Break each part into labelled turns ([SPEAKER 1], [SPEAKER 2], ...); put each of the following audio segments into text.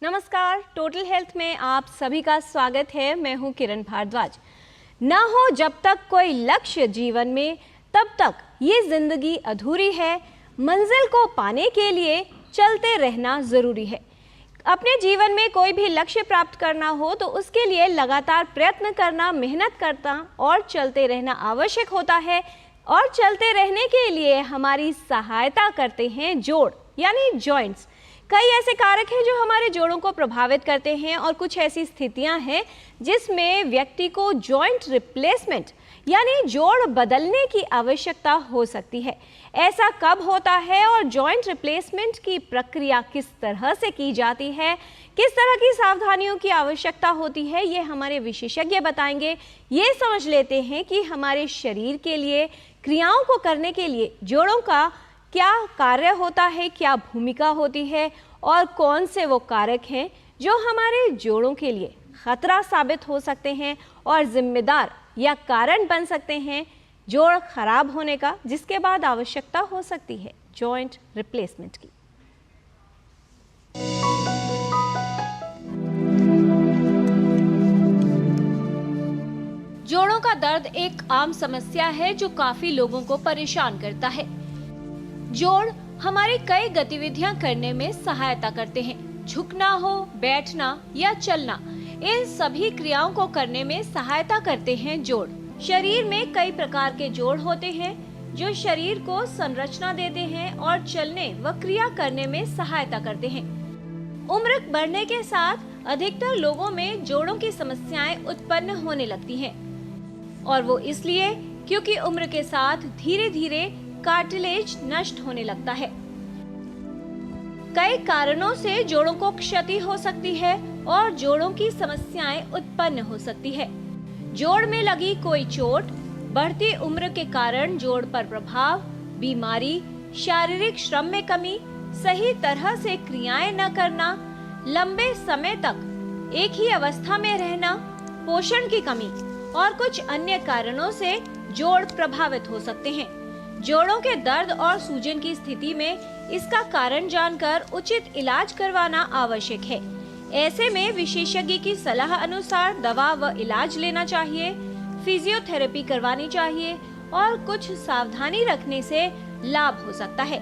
[SPEAKER 1] नमस्कार, total health में आप सभी का स्वागत है। मैं हूं किरण भारद्वाज। ना हो जब तक कोई लक्ष्य जीवन में, तब तक ये जिंदगी अधूरी है। मंजिल को पाने के लिए चलते रहना जरूरी है। अपने जीवन में कोई भी लक्ष्य प्राप्त करना हो तो उसके लिए लगातार प्रयत्न करना, मेहनत करना और चलते रहना आवश्यक होता है। और चलते रहने के लिए हमारी सहायता करते हैं जोड़ यानी जॉइंट्स। कई ऐसे कारक हैं जो हमारे जोड़ों को प्रभावित करते हैं और कुछ ऐसी स्थितियां हैं जिसमें व्यक्ति को जॉइंट रिप्लेसमेंट यानी जोड़ बदलने की आवश्यकता हो सकती है। ऐसा कब होता है और जॉइंट रिप्लेसमेंट की प्रक्रिया किस तरह से की जाती है, किस तरह की सावधानियों की आवश्यकता होती है, ये हमारे विशेषज्ञ बताएंगे। ये समझ लेते हैं कि हमारे शरीर के लिए क्रियाओं को करने के लिए जोड़ों का क्या कार्य होता है, क्या भूमिका होती है और कौन से वो कारक हैं जो हमारे जोड़ों के लिए खतरा साबित हो सकते हैं और जिम्मेदार या कारण बन सकते हैं जोड़ खराब होने का, जिसके बाद आवश्यकता हो सकती है जॉइंट रिप्लेसमेंट की। जोड़ों का दर्द एक आम समस्या है जो काफी लोगों को परेशान करता है। जोड़ हमारी कई गतिविधियां करने में सहायता करते हैं। झुकना हो, बैठना या चलना, इन सभी क्रियाओं को करने में सहायता करते हैं जोड़। शरीर में कई प्रकार के जोड़ होते हैं जो शरीर को संरचना देते हैं और चलने व क्रिया करने में सहायता करते हैं। उम्र बढ़ने के साथ अधिकतर लोगों में जोड़ों की समस्याएं उत्पन्न होने लगती हैं और वो इसलिए क्योंकि उम्र के साथ धीरे धीरे कार्टिलेज नष्ट होने लगता है। कई कारणों से जोड़ों को क्षति हो सकती है और जोड़ों की समस्याएं उत्पन्न हो सकती है। जोड़ में लगी कोई चोट, बढ़ती उम्र के कारण जोड़ पर प्रभाव, बीमारी, शारीरिक श्रम में कमी, सही तरह से क्रियाएं न करना, लंबे समय तक एक ही अवस्था में रहना, पोषण की कमी और कुछ अन्य कारणों से जोड़ प्रभावित हो सकते हैं। जोड़ों के दर्द और सूजन की स्थिति में इसका कारण जानकर उचित इलाज करवाना आवश्यक है। ऐसे में विशेषज्ञ की सलाह अनुसार दवा व इलाज लेना चाहिए, फिजियोथेरेपी करवानी चाहिए और कुछ सावधानी रखने से लाभ हो सकता है।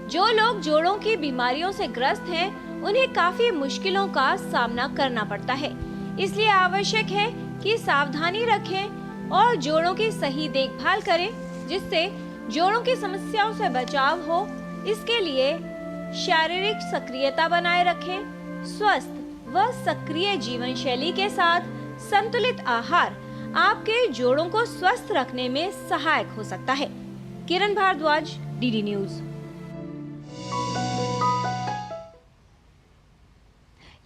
[SPEAKER 1] जो लोग जोड़ों की बीमारियों से ग्रस्त हैं, उन्हें काफी मुश्किलों का सामना करना पड़ता है। इसलिए आवश्यक है कि सावधानी रखें और जोड़ों की सही देखभाल करें, जिससे जोड़ों की समस्याओं से बचाव हो। इसके लिए शारीरिक सक्रियता बनाए रखें। स्वस्थ व सक्रिय जीवन शैली के साथ संतुलित आहार आपके जोड़ों को स्वस्थ रखने में सहायक हो सकता है। किरण भारद्वाज, डीडी न्यूज।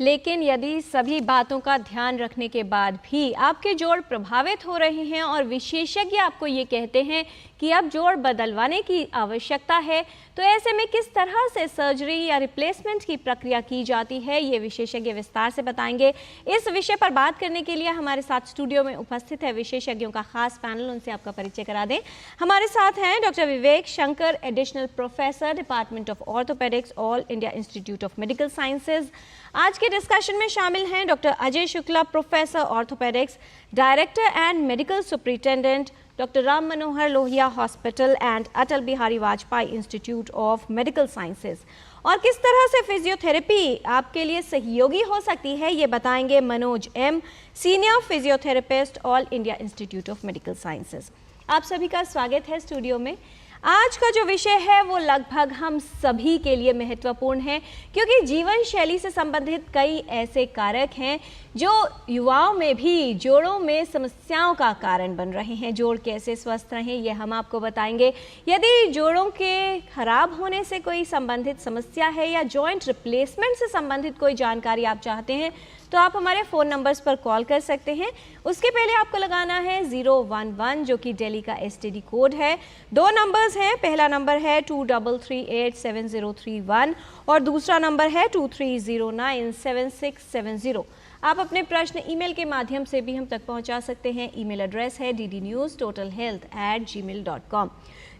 [SPEAKER 1] लेकिन यदि सभी बातों का ध्यान रखने के बाद भी आपके जोड़ प्रभावित हो रहे हैं और विशेषज्ञ आपको ये कहते हैं कि अब जोड़ बदलवाने की आवश्यकता है, तो ऐसे में किस तरह से सर्जरी या रिप्लेसमेंट की प्रक्रिया की जाती है, ये विशेषज्ञ विस्तार से बताएंगे। इस विषय पर बात करने के लिए हमारे साथ स्टूडियो में उपस्थित है विशेषज्ञों का खास पैनल। उनसे आपका परिचय करा दें। हमारे साथ हैं doctor Vivek Shankar, additional professor, department of orthopaedics, all India Institute of Medical sciences. आज के डिस्कशन में शामिल हैं doctor Ajay Shukla, professor orthopaedics, director and medical superintendent, doctor Ram Manohar Lohia hospital and Atal Bihari Vajpayee institute of Medical sciences. और किस तरह से फिजियोथेरेपी आपके लिए सहयोगी हो सकती है, ये बताएंगे Manoj M, senior physiotherapist, All India Institute of Medical Sciences. आप सभी का स्वागत है स्टूडियो में। आज का जो विषय है वो लगभग हम सभी के लिए महत्वपूर्ण है, क्योंकि जीवन शैली से संबंधित कई ऐसे कारक हैं जो युवाओं में भी जोड़ों में समस्याओं का कारण बन रहे हैं। जोड़ कैसे स्वस्थ रहें, ये हम आपको बताएंगे। यदि जोड़ों के खराब होने से कोई संबंधित समस्या है या जॉइंट रिप्लेसमेंट से संबंधित कोई जानकारी आप चाहते हैं, तो आप हमारे फ़ोन नंबर्स पर कॉल कर सकते हैं। उसके पहले आपको लगाना है 011 जो कि दिल्ली का STD कोड है। दो नंबर्स हैं, पहला नंबर है 23387031 और दूसरा नंबर है 23097670। आप अपने प्रश्न ईमेल के माध्यम से भी हम तक पहुंचा सकते हैं। ईमेल एड्रेस है ddnewstotalhealth@gmail.com।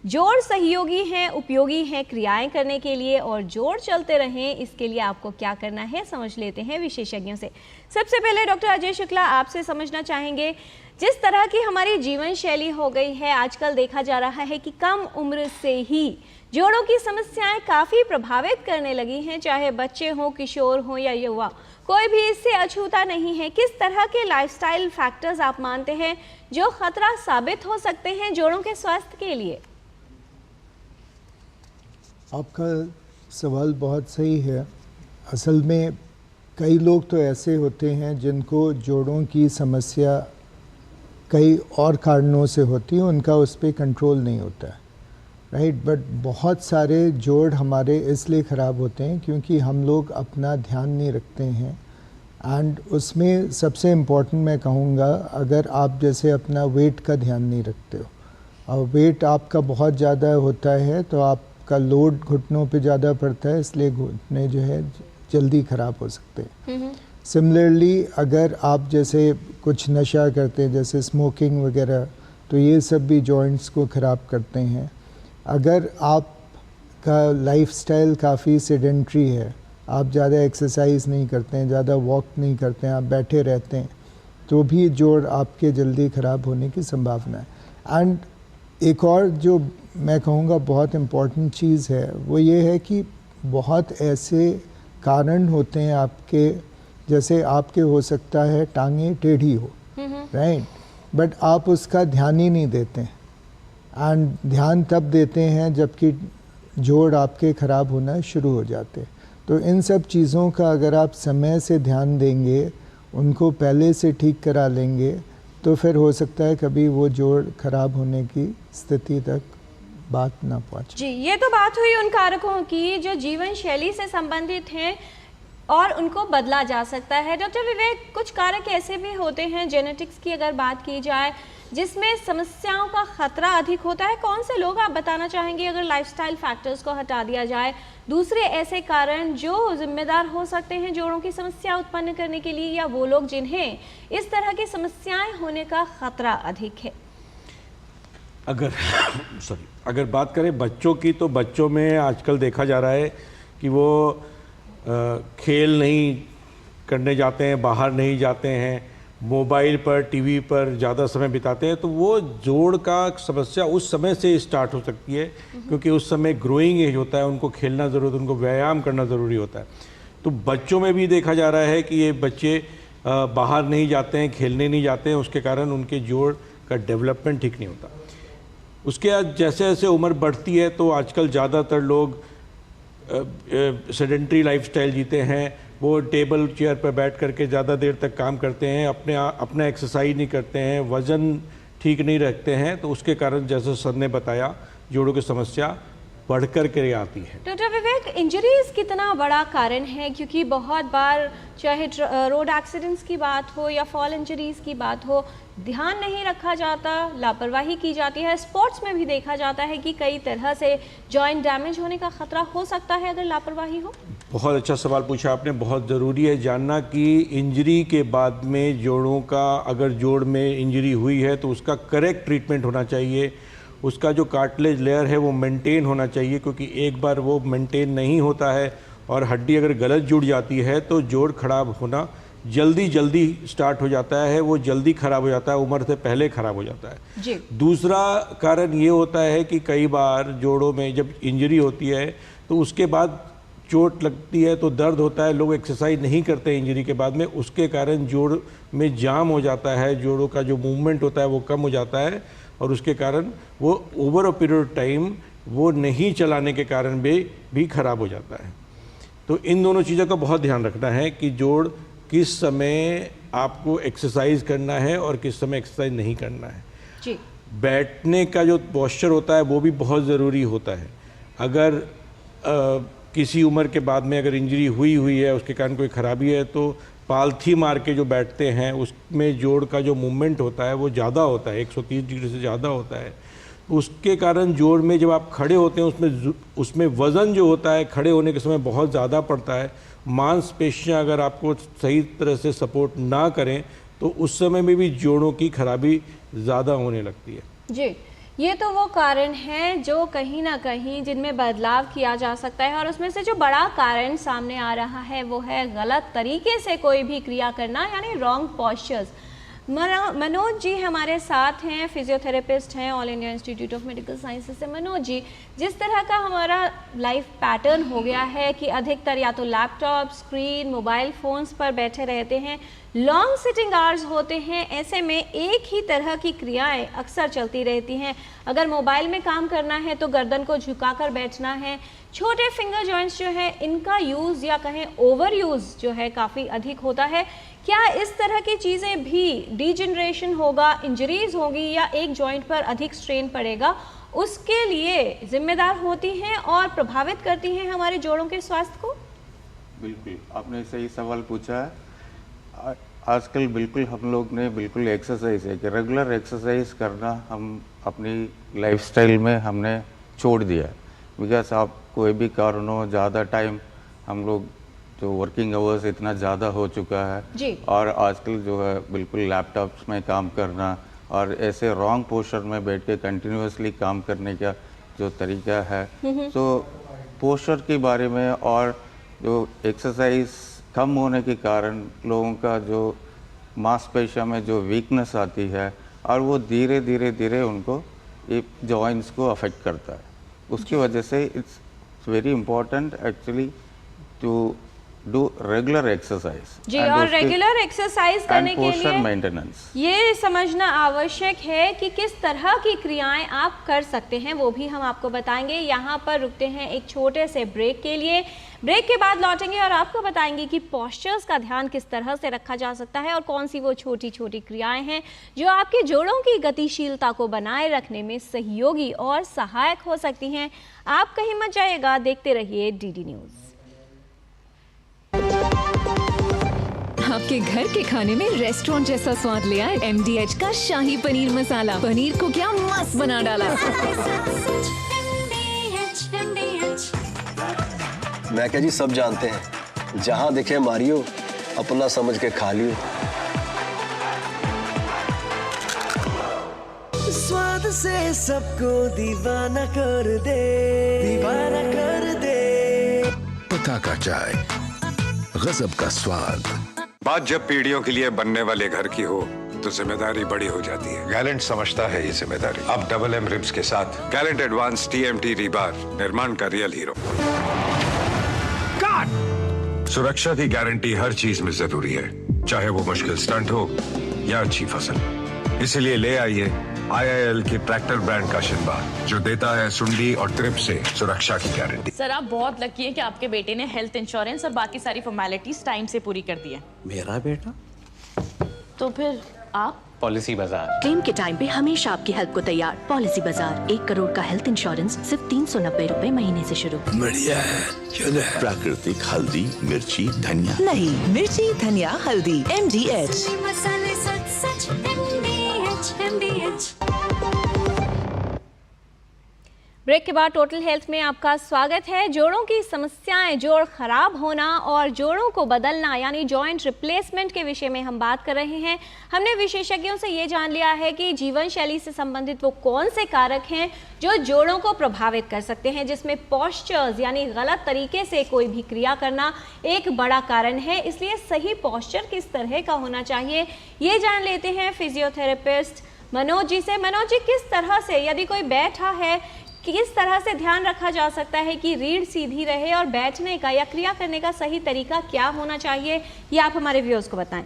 [SPEAKER 1] जोड़ सहयोगी हैं, उपयोगी हैं क्रियाएं करने के लिए, और जोड़ चलते रहें इसके लिए आपको क्या करना है समझ लेते हैं विशेषज्ञों से। सबसे पहले डॉक्टर अजय शुक्ला आपसे समझना चाहेंगे, जिस तरह की हमारी जीवन शैली हो गई है आजकल देखा जा रहा है कि कम उम्र से ही जोड़ों की समस्याएं काफ़ी प्रभावित करने लगी हैं, चाहे बच्चे हों, किशोर हों या युवा, कोई भी इससे अछूता नहीं है। किस तरह के लाइफस्टाइल फैक्टर्स आप मानते हैं जो खतरा साबित हो सकते हैं जोड़ों के स्वास्थ्य के लिए?
[SPEAKER 2] आपका सवाल बहुत सही है। असल में कई लोग तो ऐसे होते हैं जिनको जोड़ों की समस्या कई और कारणों से होती है, उनका उस पर कंट्रोल नहीं होता है, राइट। बट बहुत सारे जोड़ हमारे इसलिए ख़राब होते हैं क्योंकि हम लोग अपना ध्यान नहीं रखते हैं। एंड उसमें सबसे इम्पोर्टेंट मैं कहूँगा, अगर आप जैसे अपना वेट का ध्यान नहीं रखते हो और वेट आपका बहुत ज़्यादा होता है तो आपका लोड घुटनों पे ज़्यादा पड़ता है, इसलिए घुटने जो है जल्दी ख़राब हो सकते हैं। सिमिलरली अगर आप जैसे कुछ नशा करते हैं जैसे स्मोकिंग वगैरह, तो ये सब भी जॉइंट्स को ख़राब करते हैं। अगर आपका लाइफस्टाइल काफ़ी सेडेंट्री है, आप ज़्यादा एक्सरसाइज नहीं करते हैं, ज़्यादा वॉक नहीं करते हैं, आप बैठे रहते हैं, तो भी जोड़ आपके जल्दी ख़राब होने की संभावना है। एंड एक और जो मैं कहूँगा बहुत इम्पॉर्टेंट चीज़ है वो ये है कि बहुत ऐसे कारण होते हैं आपके, जैसे आपके हो सकता है टांगे टेढ़ी हो, राइट, बट आप उसका ध्यान ही नहीं देते हैं। एंड ध्यान तब देते हैं जबकि जोड़ आपके ख़राब होना शुरू हो जाते हैं। तो इन सब चीज़ों का अगर आप समय से ध्यान देंगे, उनको पहले से ठीक करा लेंगे, तो फिर हो सकता है कभी वो जोड़ ख़राब होने की स्थिति तक बात ना पहुँचे।
[SPEAKER 1] जी, ये तो बात हुई उन कारकों की जो जीवन शैली से संबंधित हैं और उनको बदला जा सकता है। डॉक्टर विवेक, कुछ कारक ऐसे भी होते हैं, जेनेटिक्स की अगर बात की जाए, जिसमें समस्याओं का खतरा अधिक होता है। कौन से लोग आप बताना चाहेंगे अगर लाइफस्टाइल फैक्टर्स को हटा दिया जाए, दूसरे ऐसे कारण जो जिम्मेदार हो सकते हैं जोड़ों की समस्या उत्पन्न करने के लिए, या वो लोग जिन्हें इस तरह की समस्याएं होने का खतरा अधिक है?
[SPEAKER 3] अगर बात करें बच्चों की, तो बच्चों में आजकल देखा जा रहा है कि वो खेल नहीं करने जाते हैं, बाहर नहीं जाते हैं, मोबाइल पर, टीवी पर ज़्यादा समय बिताते हैं, तो वो जोड़ का समस्या उस समय से स्टार्ट हो सकती है क्योंकि उस समय ग्रोइंग एज होता है, उनको खेलना ज़रूरी, उनको व्यायाम करना ज़रूरी होता है। तो बच्चों में भी देखा जा रहा है कि ये बच्चे बाहर नहीं जाते हैं, खेलने नहीं जाते हैं, उसके कारण उनके जोड़ का डेवलपमेंट ठीक नहीं होता। उसके बाद जैसे जैसे उम्र बढ़ती है तो आजकल ज़्यादातर लोग सेडेंट्री लाइफस्टाइल जीते हैं, वो टेबल चेयर पर बैठ करके ज़्यादा देर तक काम करते हैं, अपना एक्सरसाइज नहीं करते हैं, वज़न ठीक नहीं रखते हैं, तो उसके कारण जैसे सर ने बताया जोड़ों की समस्या बढ़ कर के आती है।
[SPEAKER 1] डॉक्टर विवेक, इंजरीज कितना बड़ा कारण है? क्योंकि बहुत बार चाहे रोड एक्सीडेंट्स की बात हो या फॉल इंजरीज की बात हो, ध्यान नहीं रखा जाता, लापरवाही की जाती है। स्पोर्ट्स में भी देखा जाता है कि कई तरह से जॉइंट डैमेज होने का खतरा हो सकता है अगर लापरवाही हो।
[SPEAKER 3] बहुत अच्छा सवाल पूछा आपने। बहुत ज़रूरी है जानना कि इंजरी के बाद में जोड़ों का, अगर जोड़ में इंजरी हुई है तो उसका करेक्ट ट्रीटमेंट होना चाहिए, उसका जो कार्टिलेज लेयर है वो मेंटेन होना चाहिए, क्योंकि एक बार वो मेंटेन नहीं होता है और हड्डी अगर गलत जुड़ जाती है तो जोड़ खराब होना जल्दी स्टार्ट हो जाता है, वो जल्दी ख़राब हो जाता है, उम्र से पहले ख़राब हो जाता है
[SPEAKER 1] जी।
[SPEAKER 3] दूसरा कारण ये होता है कि कई बार जोड़ों में जब इंजरी होती है तो उसके बाद चोट लगती है तो दर्द होता है, लोग एक्सरसाइज नहीं करते इंजरी के बाद में, उसके कारण जोड़ में जाम हो जाता है, जोड़ों का जो मूवमेंट होता है वो कम हो जाता है और उसके कारण वो over a period of time वो नहीं चलाने के कारण भी खराब हो जाता है। तो इन दोनों चीज़ों का बहुत ध्यान रखना है कि जोड़ किस समय आपको एक्सरसाइज करना है और किस समय एक्सरसाइज नहीं करना है
[SPEAKER 1] जी।
[SPEAKER 3] बैठने का जो पोस्चर होता है वो भी बहुत ज़रूरी होता है। अगर किसी उम्र के बाद में अगर इंजरी हुई है, उसके कारण कोई ख़राबी है, तो पालथी मार के जो बैठते हैं उसमें जोड़ का जो मूवमेंट होता है वो ज़्यादा होता है, 130 डिग्री से ज़्यादा होता है, उसके कारण जोड़ में जब आप खड़े होते हैं उसमें वज़न जो होता है खड़े होने के समय बहुत ज़्यादा पड़ता है। मांसपेशियां अगर आपको सही तरह से सपोर्ट ना करें तो उस समय में भी जोड़ों की खराबी ज़्यादा होने लगती है।
[SPEAKER 1] जी, ये तो वो कारण हैं जो कहीं ना कहीं जिनमें बदलाव किया जा सकता है, और उसमें से जो बड़ा कारण सामने आ रहा है वो है गलत तरीके से कोई भी क्रिया करना, यानी रॉन्ग पॉस्चर्स। मनोज जी हमारे साथ हैं, फिजियोथेरेपिस्ट हैं all India Institute of Medical sciences से। मनोज जी, जिस तरह का हमारा लाइफ पैटर्न हो गया है कि अधिकतर या तो लैपटॉप स्क्रीन मोबाइल फ़ोन्स पर बैठे रहते हैं, लॉन्ग सिटिंग आवर्स होते हैं, ऐसे में एक ही तरह की क्रियाएं अक्सर चलती रहती हैं। अगर मोबाइल में काम करना है तो गर्दन को झुकाकर बैठना है। छोटे फिंगर जॉइंट्स जो है इनका यूज़ या कहें ओवर यूज़ जो है काफ़ी अधिक होता है। क्या इस तरह की चीज़ें भी डीजनरेशन होगा, इंजरीज होगी या एक जॉइंट पर अधिक स्ट्रेन पड़ेगा, उसके लिए जिम्मेदार होती हैं और प्रभावित करती हैं हमारे जोड़ों के स्वास्थ्य को?
[SPEAKER 4] बिल्कुल, आपने सही सवाल पूछा है। आजकल बिल्कुल हम लोग ने बिल्कुल एक्सरसाइज है कि रेगुलर एक्सरसाइज करना हम अपनी लाइफस्टाइल में हमने छोड़ दिया है। बिकॉज आप कोई भी कारण हो, ज़्यादा टाइम हम लोग जो वर्किंग आवर्स इतना ज़्यादा हो चुका है
[SPEAKER 1] जी। और
[SPEAKER 4] आजकल जो है बिल्कुल लैपटॉप्स में काम करना और ऐसे रॉन्ग पोस्चर में बैठ के कंटिन्यूसली काम करने का जो तरीका है, तो पोस्चर के बारे में और जो एक्सरसाइज कम होने के कारण लोगों का जो मांसपेशियों में जो वीकनेस आती है और वो धीरे धीरे धीरे उनको ये जॉइंट्स को अफेक्ट करता है। उसकी वजह से it's very important actually to do regular exercise
[SPEAKER 1] जी। और रेगुलर एक्सरसाइज करने के लिए
[SPEAKER 4] मेंटेनेंस
[SPEAKER 1] ये समझना आवश्यक है कि किस तरह की क्रियाएं आप कर सकते हैं, वो भी हम आपको बताएंगे। यहाँ पर रुकते हैं एक छोटे से ब्रेक के लिए। ब्रेक के बाद लौटेंगे और आपको बताएंगे कि पोस्चर्स का ध्यान किस तरह से रखा जा सकता है और कौन सी वो छोटी छोटी क्रियाएं हैं जो आपके जोड़ों की गतिशीलता को बनाए रखने में सहयोगी और सहायक हो सकती हैं। आप कहीं मत जाइएगा, देखते रहिए डीडी न्यूज़।
[SPEAKER 5] आपके घर के खाने में रेस्टोरेंट जैसा स्वाद ले आए MDH का शाही पनीर मसाला। पनीर को क्या मस्त बना डाला।
[SPEAKER 6] मैं क्या जी, सब जानते हैं जहां दिखे मारियो अपना समझ के खा लियो।
[SPEAKER 7] स्वाद से सबको दीवाना कर दे, दीवाना कर दे।
[SPEAKER 8] पता का चाय, गजब का स्वाद।
[SPEAKER 9] बात जब पीढ़ियों के लिए बनने वाले घर की हो तो जिम्मेदारी बड़ी हो जाती है। गैलेंट समझता है ये जिम्मेदारी। अब डबल M रिब्स के साथ गैलेंट एडवांस TMT रीबार, निर्माण का रियल हीरो। सुरक्षा की गारंटी हर चीज में जरूरी है, चाहे वो मुश्किल स्टंट हो या अच्छी फसल। इसलिए ले आइए IIL के ट्रैक्टर ब्रांड का शिनबा, जो देता है सुंडी और ट्रिप से सुरक्षा की गारंटी।
[SPEAKER 10] सर, आप बहुत लकी हैं कि आपके बेटे ने हेल्थ इंश्योरेंस और बाकी सारी फॉर्मेलिटीज टाइम से पूरी कर दी है।
[SPEAKER 7] मेरा बेटा?
[SPEAKER 10] तो फिर आप?
[SPEAKER 11] पॉलिसी बाजार।
[SPEAKER 12] क्लेम के टाइम पे हमेशा आपकी हेल्प को तैयार। पॉलिसी बाजार, 1 करोड़ का हेल्थ इंश्योरेंस सिर्फ 390 रुपए महीने से शुरू।
[SPEAKER 8] बढ़िया है, चलो। प्राकृतिक हल्दी मिर्ची धनिया
[SPEAKER 12] नहीं, मिर्ची धनिया हल्दी MDH।
[SPEAKER 1] ब्रेक के बाद टोटल हेल्थ में आपका स्वागत है। जोड़ों की समस्याएं, जोड़ खराब होना और जोड़ों को बदलना यानी जॉइंट रिप्लेसमेंट के विषय में हम बात कर रहे हैं। हमने विशेषज्ञों से ये जान लिया है कि जीवन शैली से संबंधित वो कौन से कारक हैं जो जोड़ों को प्रभावित कर सकते हैं, जिसमें पोस्चर्स यानी गलत तरीके से कोई भी क्रिया करना एक बड़ा कारण है। इसलिए सही पोस्चर किस तरह का होना चाहिए ये जान लेते हैं फिजियोथेरेपिस्ट मनोज जी से। मनोज जी, किस तरह से यदि कोई बैठा है किस तरह से ध्यान रखा जा सकता है कि रीढ़ सीधी रहे और बैठने का या क्रिया करने का सही तरीका क्या होना चाहिए, ये आप हमारे व्यूअर्स को बताएं।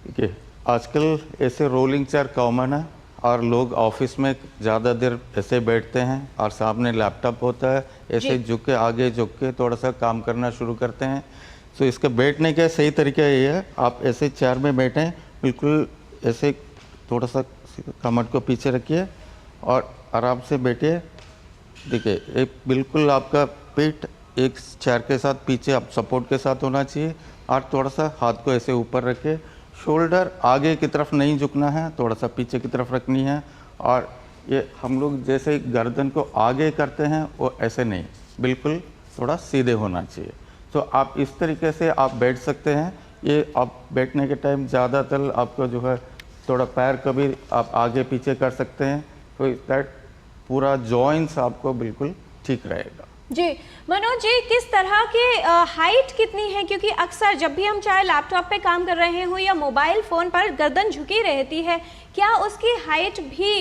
[SPEAKER 4] देखिए, आजकल ऐसे रोलिंग चेयर कॉमन है और लोग ऑफिस में ज़्यादा देर ऐसे बैठते हैं और सामने लैपटॉप होता है, ऐसे झुक के आगे झुक के थोड़ा सा काम करना शुरू करते हैं। तो इसका बैठने का सही तरीका ये है, आप ऐसे चेयर में बैठें, बिल्कुल ऐसे थोड़ा सा कमर को पीछे रखिए और आराम से बैठिए। देखिए, एक बिल्कुल आपका पेट एक चेयर के साथ पीछे आप सपोर्ट के साथ होना चाहिए और थोड़ा सा हाथ को ऐसे ऊपर रखे। शोल्डर आगे की तरफ नहीं झुकना है, थोड़ा सा पीछे की तरफ रखनी है और ये हम लोग जैसे गर्दन को आगे करते हैं वो ऐसे नहीं, बिल्कुल थोड़ा सीधे होना चाहिए। तो आप इस तरीके से आप बैठ सकते हैं। ये आप बैठने के टाइम ज़्यादातर आपको जो है थोड़ा पैर कभी आप आगे पीछे कर सकते हैं, तो दैट पूरा जॉइंट्स आपको बिल्कुल ठीक रहेगा।
[SPEAKER 1] जी मनोज जी, किस तरह के हाइट कितनी है, क्योंकि अक्सर जब भी हम चाहे लैपटॉप पे काम कर रहे हो या मोबाइल फ़ोन पर गर्दन झुकी रहती है, क्या उसकी हाइट भी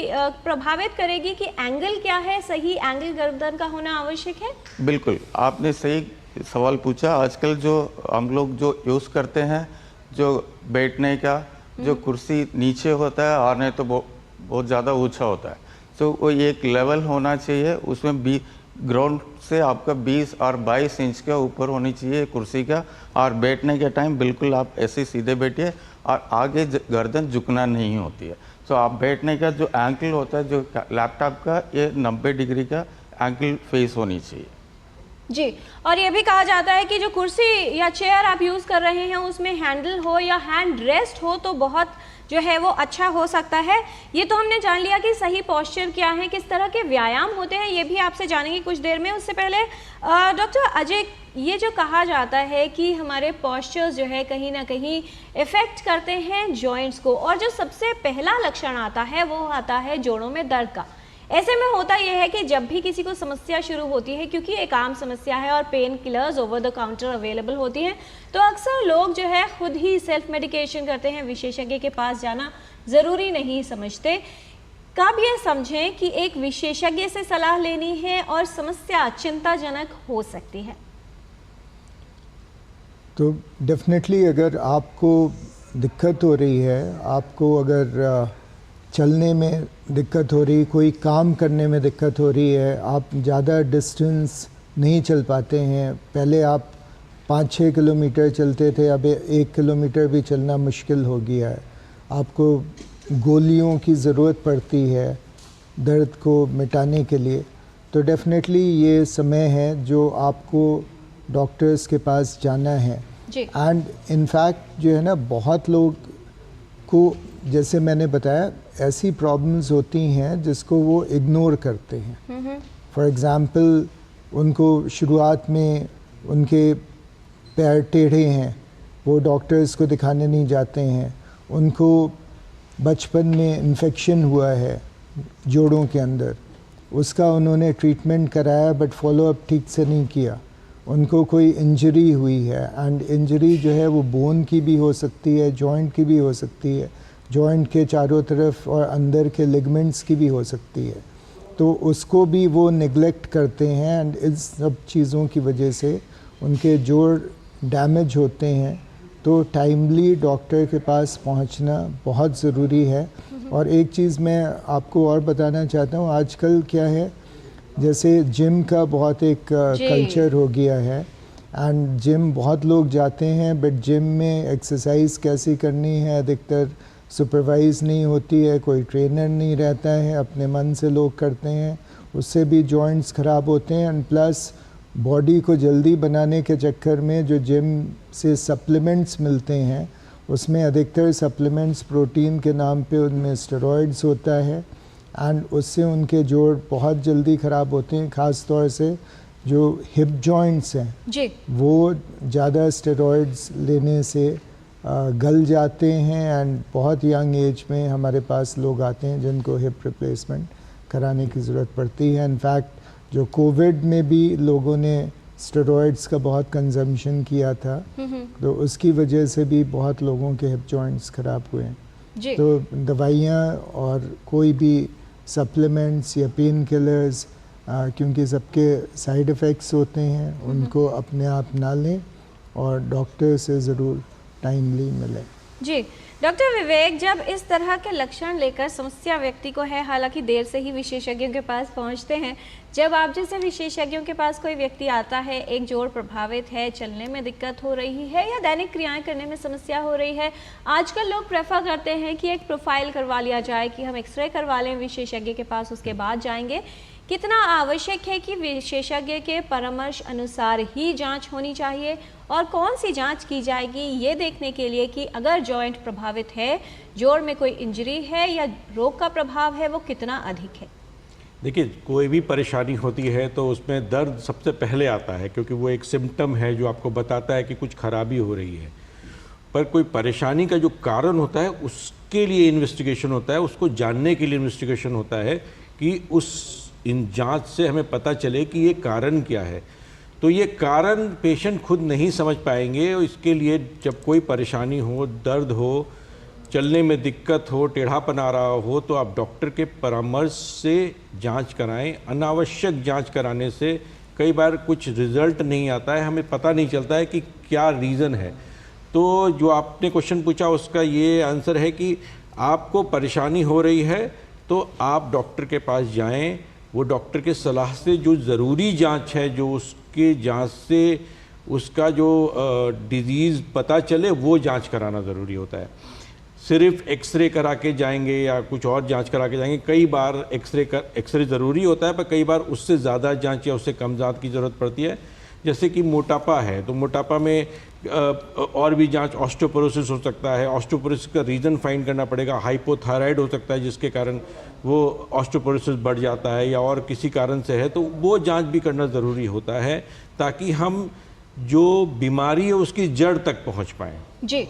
[SPEAKER 1] प्रभावित करेगी कि एंगल क्या है, सही एंगल गर्दन का होना आवश्यक है? बिल्कुल,
[SPEAKER 4] आपने सही सवाल पूछा। आजकल जो हम लोग जो यूज़ करते हैं, जो बैठने का जो कुर्सी नीचे होता है और नहीं तो बहुत ज़्यादा ऊंचा होता है, तो वो एक लेवल होना चाहिए, उसमें भी ग्राउंड से आपका 20 और 22 इंच के ऊपर होनी चाहिए कुर्सी का। और बैठने के टाइम बिल्कुल आप ऐसे सीधे बैठिए और आगे गर्दन झुकना नहीं होती है। तो आप बैठने का जो एंकल होता है जो लैपटॉप का, ये 90 डिग्री का एंकल फेस होनी चाहिए।
[SPEAKER 1] जी, और ये भी कहा जाता है कि जो कुर्सी या चेयर आप यूज़ कर रहे हैं उसमें हैंडल हो या हैंड रेस्ट हो तो बहुत जो है वो अच्छा हो सकता है। ये तो हमने जान लिया कि सही पोस्चर क्या है, किस तरह के व्यायाम होते हैं, ये भी आपसे जानेंगे कुछ देर में। उससे पहले डॉक्टर अजय, ये जो कहा जाता है कि हमारे पोस्चर्स जो है कहीं ना कहीं इफ़ेक्ट करते हैं जॉइंट्स को, और जो सबसे पहला लक्षण आता है वो आता है जोड़ों में दर्द का। ऐसे में होता यह है कि जब भी किसी को समस्या शुरू होती है, क्योंकि एक आम समस्या है और pain killers over the counter available होती हैं, तो अक्सर लोग जो है खुद ही सेल्फ मेडिकेशन करते हैं, विशेषज्ञ के पास जाना ज़रूरी नहीं समझते। कब ये समझें कि एक विशेषज्ञ से सलाह लेनी है और समस्या चिंताजनक हो सकती है?
[SPEAKER 2] तो डेफिनेटली अगर आपको दिक्कत हो रही है, आपको अगर चलने में दिक्कत हो रही, कोई काम करने में दिक्कत हो रही है, आप ज़्यादा डिस्टेंस नहीं चल पाते हैं, पहले आप 5-6 किलोमीटर चलते थे, अब 1 किलोमीटर भी चलना मुश्किल हो गया है, आपको गोलियों की ज़रूरत पड़ती है दर्द को मिटाने के लिए, तो डेफिनेटली ये समय है जो आपको डॉक्टर्स के पास जाना है। एंड इनफैक्ट जो है ना, बहुत लोग को जैसे मैंने बताया ऐसी प्रॉब्लम्स होती हैं जिसको वो इग्नोर करते हैं। फॉर एग्ज़ाम्पल, उनको शुरुआत में उनके पैर टेढ़े हैं, वो डॉक्टर्स को दिखाने नहीं जाते हैं, उनको बचपन में इन्फेक्शन हुआ है जोड़ों के अंदर, उसका उन्होंने ट्रीटमेंट कराया बट फॉलोअप ठीक से नहीं किया, उनको कोई इंजरी हुई है, एंड इंजरी जो है वो बोन की भी हो सकती है, जॉइंट की भी हो सकती है, जॉइंट के चारों तरफ और अंदर के लिगमेंट्स की भी हो सकती है, तो उसको भी वो नेग्लेक्ट करते हैं। एंड इस सब चीज़ों की वजह से उनके जोड़ डैमेज होते हैं, तो टाइमली डॉक्टर के पास पहुंचना बहुत ज़रूरी है। और एक चीज़ मैं आपको और बताना चाहता हूँ, आजकल क्या है, जैसे जिम का बहुत एक कल्चर हो गया है, एंड जिम बहुत लोग जाते हैं, बट जिम में एक्सरसाइज कैसी करनी है अधिकतर सुपरवाइज़ नहीं होती है, कोई ट्रेनर नहीं रहता है, अपने मन से लोग करते हैं, उससे भी जॉइंट्स ख़राब होते हैं। एंड प्लस बॉडी को जल्दी बनाने के चक्कर में जो जिम से सप्लीमेंट्स मिलते हैं, उसमें अधिकतर सप्लीमेंट्स प्रोटीन के नाम पे उनमें स्टेरॉइड्स होता है, एंड उससे उनके जोड़ बहुत जल्दी ख़राब होते हैं। ख़ास तौर से जो हिप जॉइंट्स हैं जी, वो ज़्यादा स्टेरॉइड्स लेने से गल जाते हैं, एंड बहुत यंग एज में हमारे पास लोग आते हैं जिनको हिप रिप्लेसमेंट कराने की ज़रूरत पड़ती है। इनफैक्ट जो कोविड में भी लोगों ने स्टेरॉइड्स का बहुत कंजम्पशन किया था, तो उसकी वजह से भी बहुत लोगों के हिप जॉइंट्स ख़राब हुए हैं। तो दवाइयाँ और कोई भी सप्लीमेंट्स या पेन किलर्स, क्योंकि सबके साइड इफ़ेक्ट्स होते हैं, उनको अपने आप ना लें और डॉक्टर से ज़रूर टाइमली मिले।
[SPEAKER 1] जी डॉक्टर विवेक, जब इस तरह के लक्षण लेकर समस्या व्यक्ति को है, हालांकि देर से ही विशेषज्ञों के पास पहुंचते हैं, जब आप जैसे विशेषज्ञों के पास कोई व्यक्ति आता है, एक जोड़ प्रभावित है, चलने में दिक्कत हो रही है या दैनिक क्रियाएं करने में समस्या हो रही है, आजकल लोग प्रेफर करते हैं कि एक प्रोफाइल करवा लिया जाए, कि हम एक्सरे करवा लें विशेषज्ञ के पास, उसके बाद जाएंगे। कितना आवश्यक है कि विशेषज्ञ के परामर्श अनुसार ही जांच होनी चाहिए, और कौन सी जांच की जाएगी ये देखने के लिए कि अगर जॉइंट प्रभावित है, जोड़ में कोई इंजरी है या रोग का प्रभाव है, वो कितना अधिक है?
[SPEAKER 3] देखिए, कोई भी परेशानी होती है तो उसमें दर्द सबसे पहले आता है, क्योंकि वो एक सिम्टम है जो आपको बताता है कि कुछ खराबी हो रही है। पर कोई परेशानी का जो कारण होता है उसके लिए इन्वेस्टिगेशन होता है, उसको जानने के लिए इन्वेस्टिगेशन होता है कि इन जांच से हमें पता चले कि ये कारण क्या है। तो ये कारण पेशेंट खुद नहीं समझ पाएंगे, और इसके लिए जब कोई परेशानी हो, दर्द हो, चलने में दिक्कत हो, टेढ़ापन आ रहा हो, तो आप डॉक्टर के परामर्श से जांच कराएं। अनावश्यक जांच कराने से कई बार कुछ रिजल्ट नहीं आता है, हमें पता नहीं चलता है कि क्या रीज़न है। तो जो आपने क्वेश्चन पूछा उसका ये आंसर है कि आपको परेशानी हो रही है तो आप डॉक्टर के पास जाएं। वो डॉक्टर के सलाह से जो ज़रूरी जांच है, जो उसके जांच से उसका जो डिजीज़ पता चले, वो जांच कराना ज़रूरी होता है। सिर्फ एक्सरे करा के जाएंगे या कुछ और जांच करा के जाएंगे, कई बार एक्सरे ज़रूरी होता है, पर कई बार उससे ज़्यादा जांच या उससे कम जांच की ज़रूरत पड़ती है। जैसे कि मोटापा है, तो मोटापा में और भी जांच, ऑस्टियोपोरोसिस हो सकता है, ऑस्टियोपोरोसिस का रीज़न फाइंड करना पड़ेगा। हाइपोथायराइड हो सकता है जिसके कारण वो ऑस्टियोपोरोसिस बढ़ जाता है, या और किसी कारण से है, तो वो जांच भी करना ज़रूरी होता है ताकि हम जो बीमारी है उसकी जड़ तक पहुंच पाएँ।
[SPEAKER 1] जी,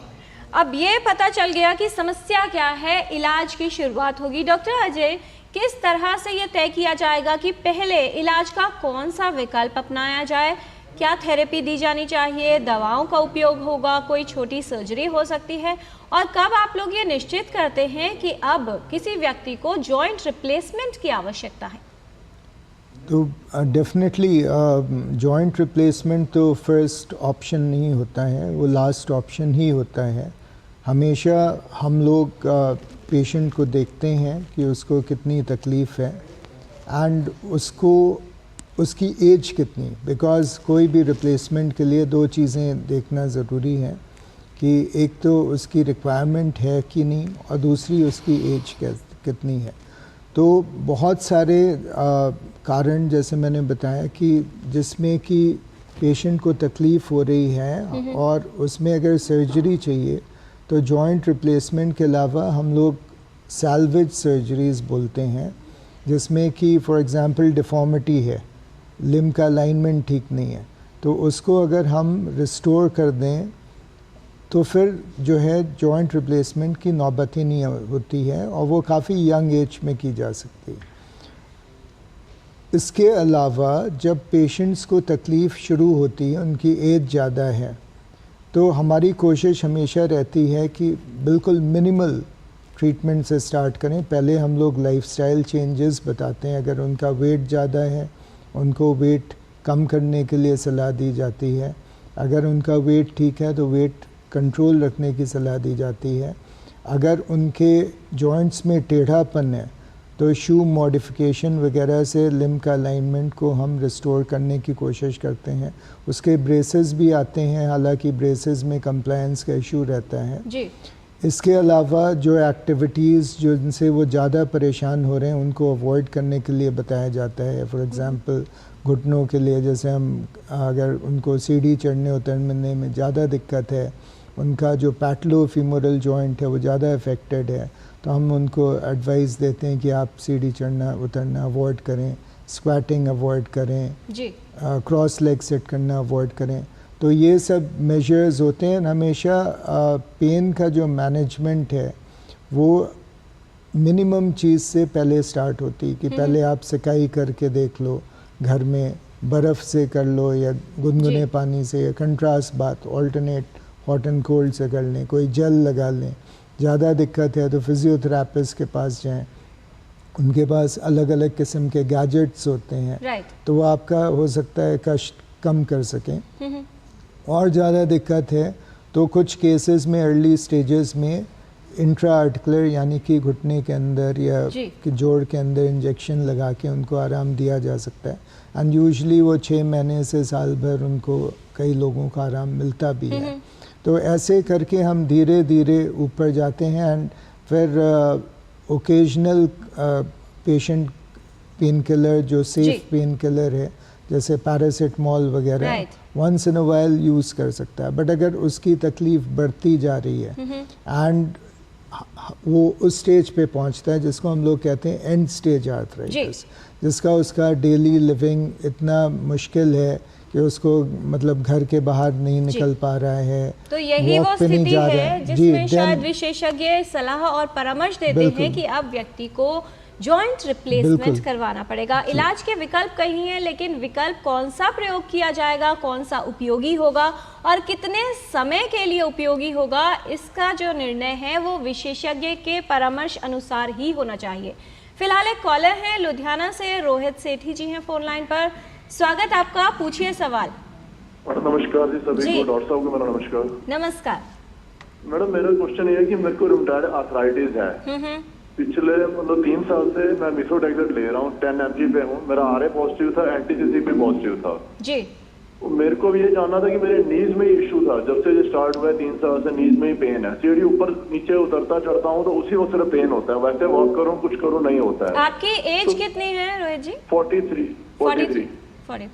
[SPEAKER 1] अब ये पता चल गया कि समस्या क्या है, इलाज की शुरुआत होगी। डॉक्टर अजय, किस तरह से ये तय किया जाएगा कि पहले इलाज का कौन सा विकल्प अपनाया जाए? क्या थेरेपी दी जानी चाहिए, दवाओं का उपयोग होगा, कोई छोटी सर्जरी हो सकती है, और कब आप लोग ये निश्चित करते हैं कि अब किसी व्यक्ति को जॉइंट रिप्लेसमेंट की आवश्यकता है?
[SPEAKER 2] तो डेफिनेटली जॉइंट रिप्लेसमेंट तो फर्स्ट ऑप्शन नहीं होता है, वो लास्ट ऑप्शन ही होता है। हमेशा हम लोग पेशेंट को देखते हैं कि उसको कितनी तकलीफ़ है एंड उसकी एज कितनी, बिकॉज़ कोई भी रिप्लेसमेंट के लिए दो चीज़ें देखना ज़रूरी है कि एक तो उसकी रिक्वायरमेंट है कि नहीं, और दूसरी उसकी एज कितनी है। तो बहुत सारे कारण, जैसे मैंने बताया, कि जिसमें कि पेशेंट को तकलीफ़ हो रही है और उसमें अगर सर्जरी चाहिए तो जॉइंट रिप्लेसमेंट के अलावा हम लोग सैल्वेज सर्जरीज़ बोलते हैं, जिसमें कि फॉर एग्ज़ाम्पल डिफ़ॉर्मिटी है, लिम्ब का अलाइनमेंट ठीक नहीं है, तो उसको अगर हम रिस्टोर कर दें तो फिर जो है जॉइंट रिप्लेसमेंट की नौबत ही नहीं होती है, और वो काफ़ी यंग एज में की जा सकती है। इसके अलावा जब पेशेंट्स को तकलीफ़ शुरू होती है, उनकी एज ज़्यादा है, तो हमारी कोशिश हमेशा रहती है कि बिल्कुल मिनिमल ट्रीटमेंट से स्टार्ट करें। पहले हम लोग लाइफस्टाइल चेंजेस बताते हैं। अगर उनका वेट ज़्यादा है, उनको वेट कम करने के लिए सलाह दी जाती है। अगर उनका वेट ठीक है तो वेट कंट्रोल रखने की सलाह दी जाती है। अगर उनके जॉइंट्स में टेढ़ापन है तो शू मॉडिफिकेशन वगैरह से लिम्ब का अलाइनमेंट को हम रिस्टोर करने की कोशिश करते हैं। उसके ब्रेसेस भी आते हैं, हालांकि ब्रेसेस में कंप्लायंस का इशू रहता है
[SPEAKER 1] जी।
[SPEAKER 2] इसके अलावा जो एक्टिविटीज़ जिनसे वो ज़्यादा परेशान हो रहे हैं उनको अवॉइड करने के लिए बताया जाता है। फॉर एग्ज़ाम्पल घुटनों के लिए, जैसे हम अगर उनको सीढ़ी चढ़ने उतरने में ज़्यादा दिक्कत है, उनका जो पैटेलो-फीमोरल जॉइंट है वो ज़्यादा अफेक्टेड है, तो हम उनको एडवाइस देते हैं कि आप सीढ़ी चढ़ना उतरना अवॉइड करें, स्क्वैटिंग अवॉइड करें, क्रॉस लेग सिट करना अवॉइड करें। तो ये सब मेजर्स होते हैं। हमेशा पेन का जो मैनेजमेंट है वो मिनिमम चीज़ से पहले स्टार्ट होती है कि पहले आप सिकाई करके देख लो, घर में बर्फ़ से कर लो या गुनगुने पानी से, या contrast bath alternate hot and cold से कर लें, कोई जेल लगा लें। ज़्यादा दिक्कत है तो फिजियोथेरापिस्ट के पास जाएं, उनके पास अलग अलग किस्म के गैजेट्स होते हैं, तो वो आपका हो सकता है कष्ट कम कर सकें। और ज़्यादा दिक्कत है तो कुछ केसेस में अर्ली स्टेजेस में इंट्रा आर्टिकुलर यानी कि घुटने के अंदर या कि जोड़ के अंदर इंजेक्शन लगा के उनको आराम दिया जा सकता है। एंड यूजुअली वो 6 महीने से साल भर उनको कई लोगों को आराम मिलता भी है। तो ऐसे करके हम धीरे धीरे ऊपर जाते हैं। एंड फिर ओकेजनल पेशेंट पेन किलर जो सेफ पेन किलर है जैसे पैरासिटामोल वगैरह once in a while use कर सकता है। बट अगर उसकी तकलीफ़ बढ़ती जा रही है एंड वो उस स्टेज पे पहुंचता है जिसको हम लोग कहते हैं एंड स्टेज आर्थराइटिस, जिसका उसका डेली लिविंग इतना मुश्किल है कि उसको मतलब घर के बाहर नहीं निकल पा रहा है,
[SPEAKER 1] तो यही
[SPEAKER 2] walk
[SPEAKER 1] वो
[SPEAKER 2] पे नहीं
[SPEAKER 1] स्थिति
[SPEAKER 2] जा रहा
[SPEAKER 1] है
[SPEAKER 2] जी,
[SPEAKER 1] जिसमें शायद
[SPEAKER 2] then-
[SPEAKER 1] विशेषज्ञ सलाह और परामर्श देते हैं कि अब व्यक्ति को जॉइंट रिप्लेसमेंट
[SPEAKER 2] बिल्कुल।
[SPEAKER 1] करवाना पड़ेगा। इलाज के विकल्प कई हैं, लेकिन विकल्प कौन सा प्रयोग किया जाएगा, कौन सा उपयोगी होगा और कितने समय के लिए उपयोगी होगा, इसका जो निर्णय है वो विशेषज्ञ के परामर्श अनुसार ही होना चाहिए। फिलहाल एक कॉलर हैं लुधियाना से, रोहित सेठी जी हैं फोन लाइन पर। स्वागत आपका, पूछिए सवाल।
[SPEAKER 11] नमस्कार जी सभी
[SPEAKER 1] जी।
[SPEAKER 11] को, डॉक्टर साहब को मेरा नमस्कार।
[SPEAKER 1] नमस्कार।
[SPEAKER 11] मैडम मेरा क्वेश्चन ये है कि मेरे को रुमेटॉइड आर्थराइटिस है। पिछले मतलब 3 साल से मैं मिथोट्रेक्सेट ले रहा हूँ, 10 mg पे हूँ। मेरा RA पॉजिटिव था, एंटीसीसी भी पॉजिटिव था
[SPEAKER 1] जी।
[SPEAKER 11] मेरे को ये जानना था कि मेरे नीज में इशू था। जब से ये स्टार्ट हुआ है 3 साल से नीज में ही पेन है। सीढ़ी ऊपर नीचे उतरता चढ़ता हूँ तो उसी वक्त सिर्फ पेन होता है, वैसे वॉक करूँ कुछ करूँ नहीं होता है।
[SPEAKER 1] आपकी एज कितनी है रोहित जी?
[SPEAKER 11] 43।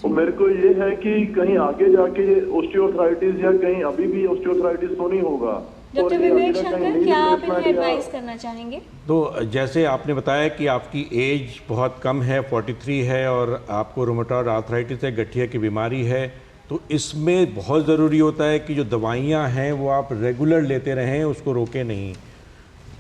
[SPEAKER 11] तो मेरे को ये है कि कहीं आगे जाके ये ऑस्टियोआर्थराइटिस या कहीं अभी भी ऑस्टियोआर्थराइटिस तो नहीं होगा?
[SPEAKER 1] डॉक्टर विवेक शंकर, क्या आप इन्हें एडवाइस करना चाहेंगे?
[SPEAKER 3] तो जैसे आपने बताया कि आपकी एज बहुत कम है, 43 है और आपको रूमेटॉइड आर्थराइटिस है, गठिया की बीमारी है, तो इसमें बहुत ज़रूरी होता है कि जो दवाइयाँ हैं वो आप रेगुलर लेते रहें, उसको रोकें नहीं।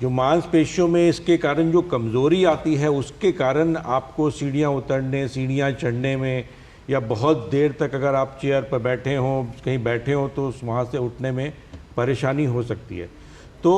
[SPEAKER 3] जो मांसपेशियों में इसके कारण जो कमज़ोरी आती है उसके कारण आपको सीढ़ियाँ उतरने, सीढ़ियाँ चढ़ने में या बहुत देर तक अगर आप चेयर पर बैठे हों, कहीं बैठे हों तो वहाँ से उठने में परेशानी हो सकती है। तो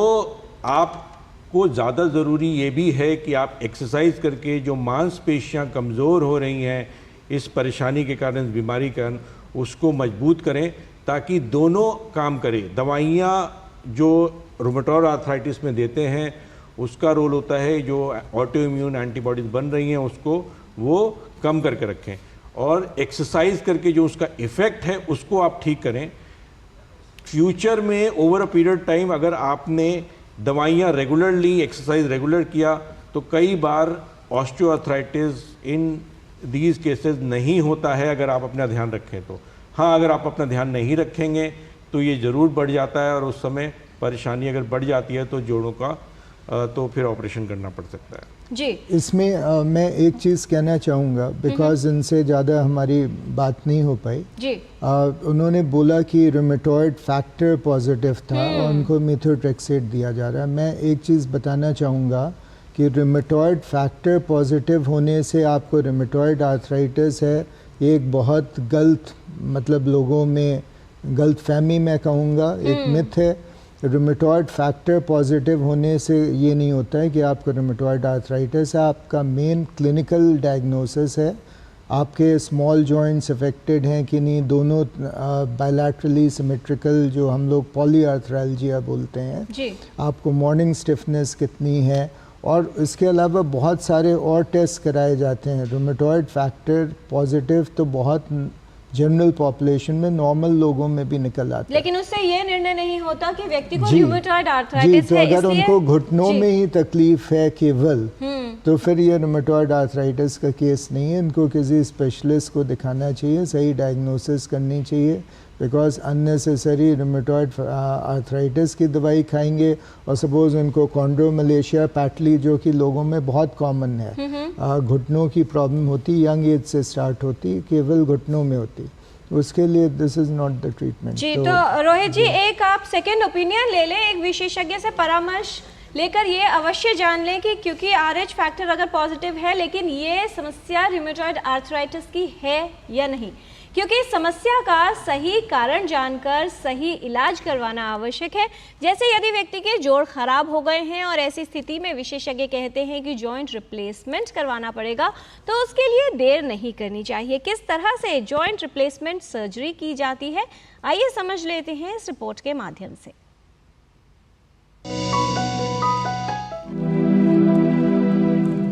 [SPEAKER 3] आपको ज़्यादा ज़रूरी ये भी है कि आप एक्सरसाइज करके जो मांसपेशियाँ कमज़ोर हो रही हैं इस परेशानी के कारण, इस बीमारी के कारण, उसको मजबूत करें ताकि दोनों काम करें। दवाइयाँ जो रूमेटॉइड आर्थराइटिस में देते हैं उसका रोल होता है जो ऑटो इम्यून एंटीबॉडीज़ बन रही हैं उसको वो कम करके रखें, और एक्सरसाइज करके जो उसका इफ़ेक्ट है उसको आप ठीक करें। फ्यूचर में ओवर अ पीरियड टाइम अगर आपने दवाइयाँ रेगुलरली, एक्सरसाइज रेगुलर किया तो कई बार ऑस्टियोआर्थराइटिस इन दीज केसेस नहीं होता है अगर आप अपना ध्यान रखें तो। हाँ, अगर आप अपना ध्यान नहीं रखेंगे तो ये ज़रूर बढ़ जाता है और उस समय परेशानी अगर बढ़ जाती है तो जोड़ों का तो फिर ऑपरेशन करना पड़ सकता है
[SPEAKER 1] जी।
[SPEAKER 2] इसमें मैं एक चीज़ कहना चाहूँगा, बिकॉज इनसे ज़्यादा हमारी बात नहीं हो पाई
[SPEAKER 1] जी।
[SPEAKER 2] उन्होंने बोला कि रूमेटॉइड फैक्टर पॉजिटिव था और उनको मिथोट्रेक्सेट दिया जा रहा है। मैं एक चीज़ बताना चाहूँगा कि रूमेटॉइड फैक्टर पॉजिटिव होने से आपको रूमेटॉइड आर्थराइटिस है, ये एक बहुत गलत, मतलब लोगों में गलत फहमी मैं कहूँगा, एक मिथ है। रूमेटॉइड फैक्टर पॉजिटिव होने से ये नहीं होता है कि आपको रूमेटॉइड आर्थराइटिस है। आपका मेन क्लिनिकल डायग्नोसिस है आपके स्मॉल जॉइंट्स अफेक्टेड हैं कि नहीं, दोनों बायलैटरली सिमेट्रिकल जो हम लोग पॉलीआर्थराल्जिया बोलते हैं
[SPEAKER 1] जी।
[SPEAKER 2] आपको मॉर्निंग स्टिफनेस कितनी है, और इसके अलावा बहुत सारे और टेस्ट कराए जाते हैं। रूमेटॉइड फैक्टर पॉजिटिव तो बहुत जनरल पॉपुलेशन में, नॉर्मल लोगों में भी निकल आता है,
[SPEAKER 1] लेकिन उससे ये निर्णय नहीं होता कि व्यक्ति को
[SPEAKER 2] जी,
[SPEAKER 1] रूमेटॉइड
[SPEAKER 2] जी,
[SPEAKER 1] आर्थराइटिस
[SPEAKER 2] तो
[SPEAKER 1] है।
[SPEAKER 2] अगर उनको घुटनों में ही तकलीफ है केवल, तो फिर ये रूमेटॉइड आर्थराइटिस का केस नहीं है। इनको किसी स्पेशलिस्ट को दिखाना चाहिए, सही डायग्नोसिस करनी चाहिए, बिकॉज अननेसेसरी रूमेटॉइड आर्थराइटिस की दवाई खाएंगे और सपोज उनको कॉन्ड्रोमलेशिया पैटली जो कि लोगों में बहुत कॉमन है, घुटनों की प्रॉब्लम होती, यंग एज से स्टार्ट होती, केवल घुटनों में होती, उसके लिए this is not the treatment.
[SPEAKER 1] जी, तो रोहित जी एक आप सेकंड ओपिनियन ले लें, एक विशेषज्ञ से परामर्श लेकर ये अवश्य जान लें कि क्योंकि RH फैक्टर अगर पॉजिटिव है लेकिन ये समस्या रूमेटॉइड आर्थराइटिस की है या नहीं, क्योंकि समस्या का सही कारण जानकर सही इलाज करवाना आवश्यक है। जैसे यदि व्यक्ति के जोड़ खराब हो गए हैं और ऐसी स्थिति में विशेषज्ञ कहते हैं कि जॉइंट रिप्लेसमेंट करवाना पड़ेगा, तो उसके लिए देर नहीं करनी चाहिए। किस तरह से जॉइंट रिप्लेसमेंट सर्जरी की जाती है, आइए समझ लेते हैं इस रिपोर्ट के माध्यम से।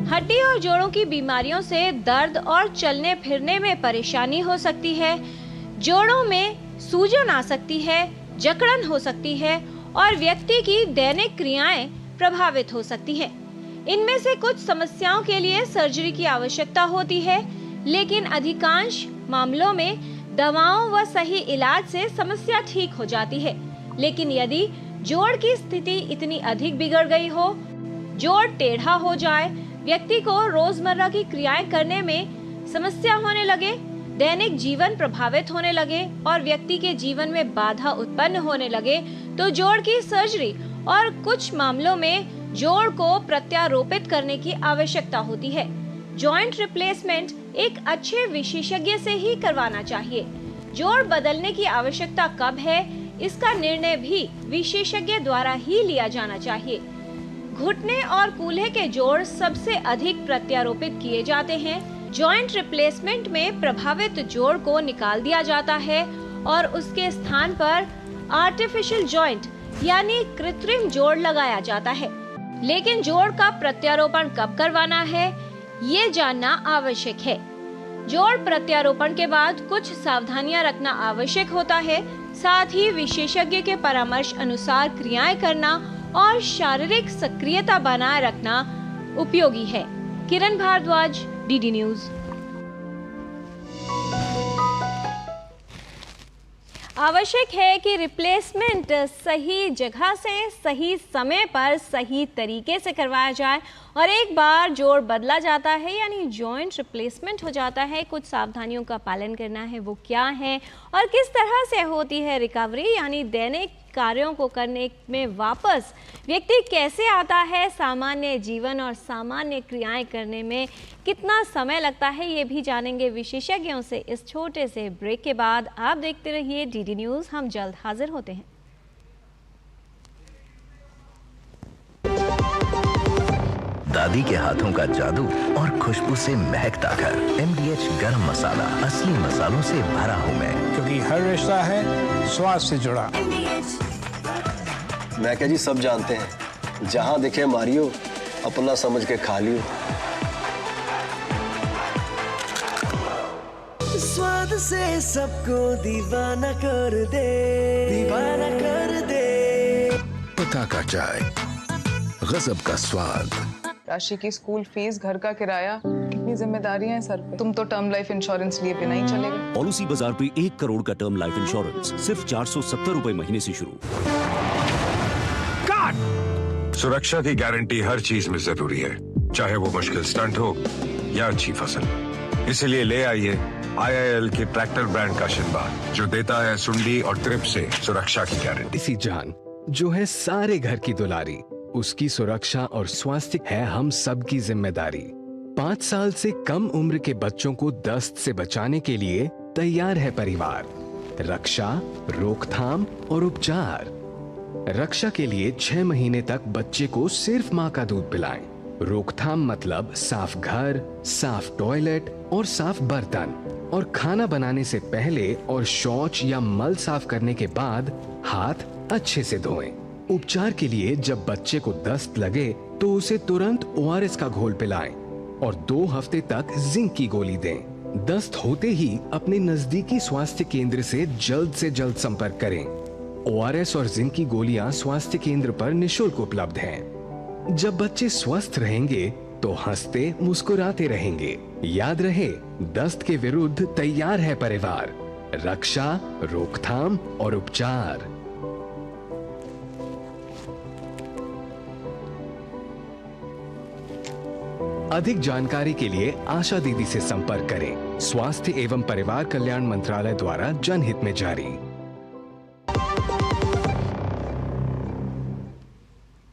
[SPEAKER 1] हड्डी और जोड़ों की बीमारियों से दर्द और चलने फिरने में परेशानी हो सकती है, जोड़ों में सूजन आ सकती है, जकड़न हो सकती है और व्यक्ति की दैनिक क्रियाएं प्रभावित हो सकती हैं। इनमें से कुछ समस्याओं के लिए सर्जरी की आवश्यकता होती है, लेकिन अधिकांश मामलों में दवाओं व सही इलाज से समस्या ठीक हो जाती है। लेकिन यदि जोड़ की स्थिति इतनी अधिक बिगड़ गई हो, जोड़ टेढ़ा हो जाए, व्यक्ति को रोजमर्रा की क्रियाएं करने में समस्या होने लगे, दैनिक जीवन प्रभावित होने लगे और व्यक्ति के जीवन में बाधा उत्पन्न होने लगे तो जोड़ की सर्जरी और कुछ मामलों में जोड़ को प्रत्यारोपित करने की आवश्यकता होती है। जॉइंट रिप्लेसमेंट एक अच्छे विशेषज्ञ से ही करवाना चाहिए। जोड़ बदलने की आवश्यकता कब है, इसका निर्णय भी विशेषज्ञ द्वारा ही लिया जाना चाहिए। घुटने और कूल्हे के जोड़ सबसे अधिक प्रत्यारोपित किए जाते हैं। जॉइंट रिप्लेसमेंट में प्रभावित जोड़ को निकाल दिया जाता है और उसके स्थान पर आर्टिफिशियल जॉइंट यानी कृत्रिम जोड़ लगाया जाता है। लेकिन जोड़ का प्रत्यारोपण कब करवाना है, ये जानना आवश्यक है। जोड़ प्रत्यारोपण के बाद कुछ सावधानियां रखना आवश्यक होता है। साथ ही विशेषज्ञ के परामर्श अनुसार क्रियाएं करना और शारीरिक सक्रियता बनाए रखना उपयोगी है। किरण भारद्वाज, डीडी न्यूज। आवश्यक है कि रिप्लेसमेंट सही जगह से, सही समय पर, सही तरीके से करवाया जाए और एक बार जोड़ बदला जाता है यानी जॉइंट रिप्लेसमेंट हो जाता है, कुछ सावधानियों का पालन करना है। वो क्या है और किस तरह से होती है रिकवरी यानी दैनिक कार्यों को करने में वापस व्यक्ति कैसे आता है, सामान्य जीवन और सामान्य क्रियाएं करने में कितना समय लगता है, ये भी जानेंगे विशेषज्ञों से इस छोटे से ब्रेक के बाद। आप देखते रहिए डीडी न्यूज, हम जल्द हाजिर होते हैं।
[SPEAKER 13] दादी के हाथों का जादू और खुशबू से महकता घर। MDH गरम मसाला, असली मसालों से भरा हूँ मैं,
[SPEAKER 14] क्योंकि हर रिश्ता है स्वाद से जुड़ा।
[SPEAKER 6] मैं क्या जी, सब जानते हैं, जहां दिखे मारियो, अपना समझ के खा लियो।
[SPEAKER 7] स्वाद से सबको दीवाना कर दे, दीवाना कर दे।
[SPEAKER 8] पता का चाय, गजब का स्वाद।
[SPEAKER 15] राशि की स्कूल फीस, घर का किराया, कितनी जिम्मेदारियां हैं सर पे। तुम तो टर्म लाइफ इंश्योरेंस लिए बिना ही चलेगा।
[SPEAKER 16] पॉलिसी बाजार पे 1 करोड़ का टर्म लाइफ इंश्योरेंस सिर्फ 470 रुपए महीने से शुरू।
[SPEAKER 9] सुरक्षा की गारंटी हर चीज में जरूरी है, चाहे वो मुश्किल स्टंट हो या अच्छी फसल। इसीलिए ले आइए IIL के ट्रैक्टर ब्रांड का शिनबा, जो देता है सुंडी और ट्रिप से सुरक्षा की गारंटी।
[SPEAKER 17] इसी जान जो है सारे घर की दुलारी, उसकी सुरक्षा और स्वास्थ्य है हम सब की जिम्मेदारी। 5 साल से कम उम्र के बच्चों को दस्त से बचाने के लिए तैयार है परिवार। रक्षा, रोकथाम और उपचार। रक्षा के लिए 6 महीने तक बच्चे को सिर्फ माँ का दूध पिलाएं। रोकथाम मतलब साफ घर, साफ टॉयलेट और साफ बर्तन, और खाना बनाने से पहले और शौच या मल साफ करने के बाद हाथ अच्छे से धोएं। उपचार के लिए जब बच्चे को दस्त लगे तो उसे तुरंत ORS का घोल पिलाएं और 2 हफ्ते तक जिंक की गोली दें। दस्त होते ही अपने नजदीकी स्वास्थ्य केंद्र से जल्द संपर्क करें। ORS और जिंक की गोलियां स्वास्थ्य केंद्र पर निशुल्क उपलब्ध हैं। जब बच्चे स्वस्थ रहेंगे तो हंसते मुस्कुराते रहेंगे। याद रहे, दस्त के विरुद्ध तैयार है परिवार। रक्षा, रोकथाम और उपचार। अधिक जानकारी के लिए आशा दीदी से संपर्क करें। स्वास्थ्य एवं परिवार कल्याण मंत्रालय द्वारा जनहित में जारी।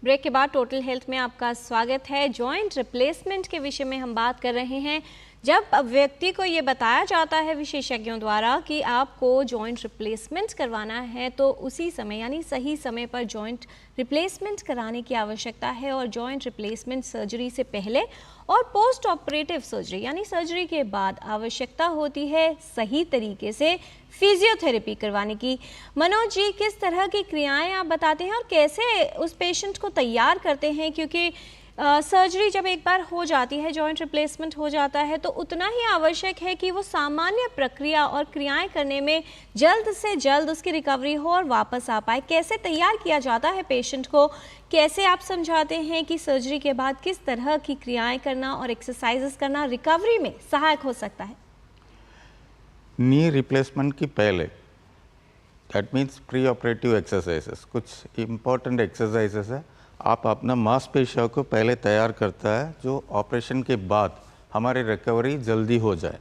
[SPEAKER 1] ब्रेक के बाद टोटल हेल्थ में आपका स्वागत है। जॉइंट रिप्लेसमेंट के विषय में हम बात कर रहे हैं। जब व्यक्ति को ये बताया जाता है विशेषज्ञों द्वारा कि आपको जॉइंट रिप्लेसमेंट करवाना है तो उसी समय यानी सही समय पर जॉइंट रिप्लेसमेंट कराने की आवश्यकता है। और जॉइंट रिप्लेसमेंट सर्जरी से पहले और पोस्ट ऑपरेटिव सर्जरी यानी सर्जरी के बाद आवश्यकता होती है सही तरीके से फिजियोथेरेपी करवाने की। मनोज जी, किस तरह की क्रियाएं आप बताते हैं और कैसे उस पेशेंट को तैयार करते हैं, क्योंकि सर्जरी जब एक बार हो जाती है, जॉइंट रिप्लेसमेंट हो जाता है, तो उतना ही आवश्यक है कि वो सामान्य प्रक्रिया और क्रियाएं करने में जल्द से जल्द उसकी रिकवरी हो और वापस आ पाए। कैसे तैयार किया जाता है पेशेंट को, कैसे आप समझाते हैं कि सर्जरी के बाद किस तरह की क्रियाएं करना और एक्सरसाइजेस करना रिकवरी में सहायक हो सकता है?
[SPEAKER 4] नी रिप्लेसमेंट की पहले, that means pre operative exercises, कुछ इम्पोर्टेंट एक्सरसाइजेस है आप अपना मांसपेशियों को पहले तैयार करता है जो ऑपरेशन के बाद हमारी रिकवरी जल्दी हो जाए।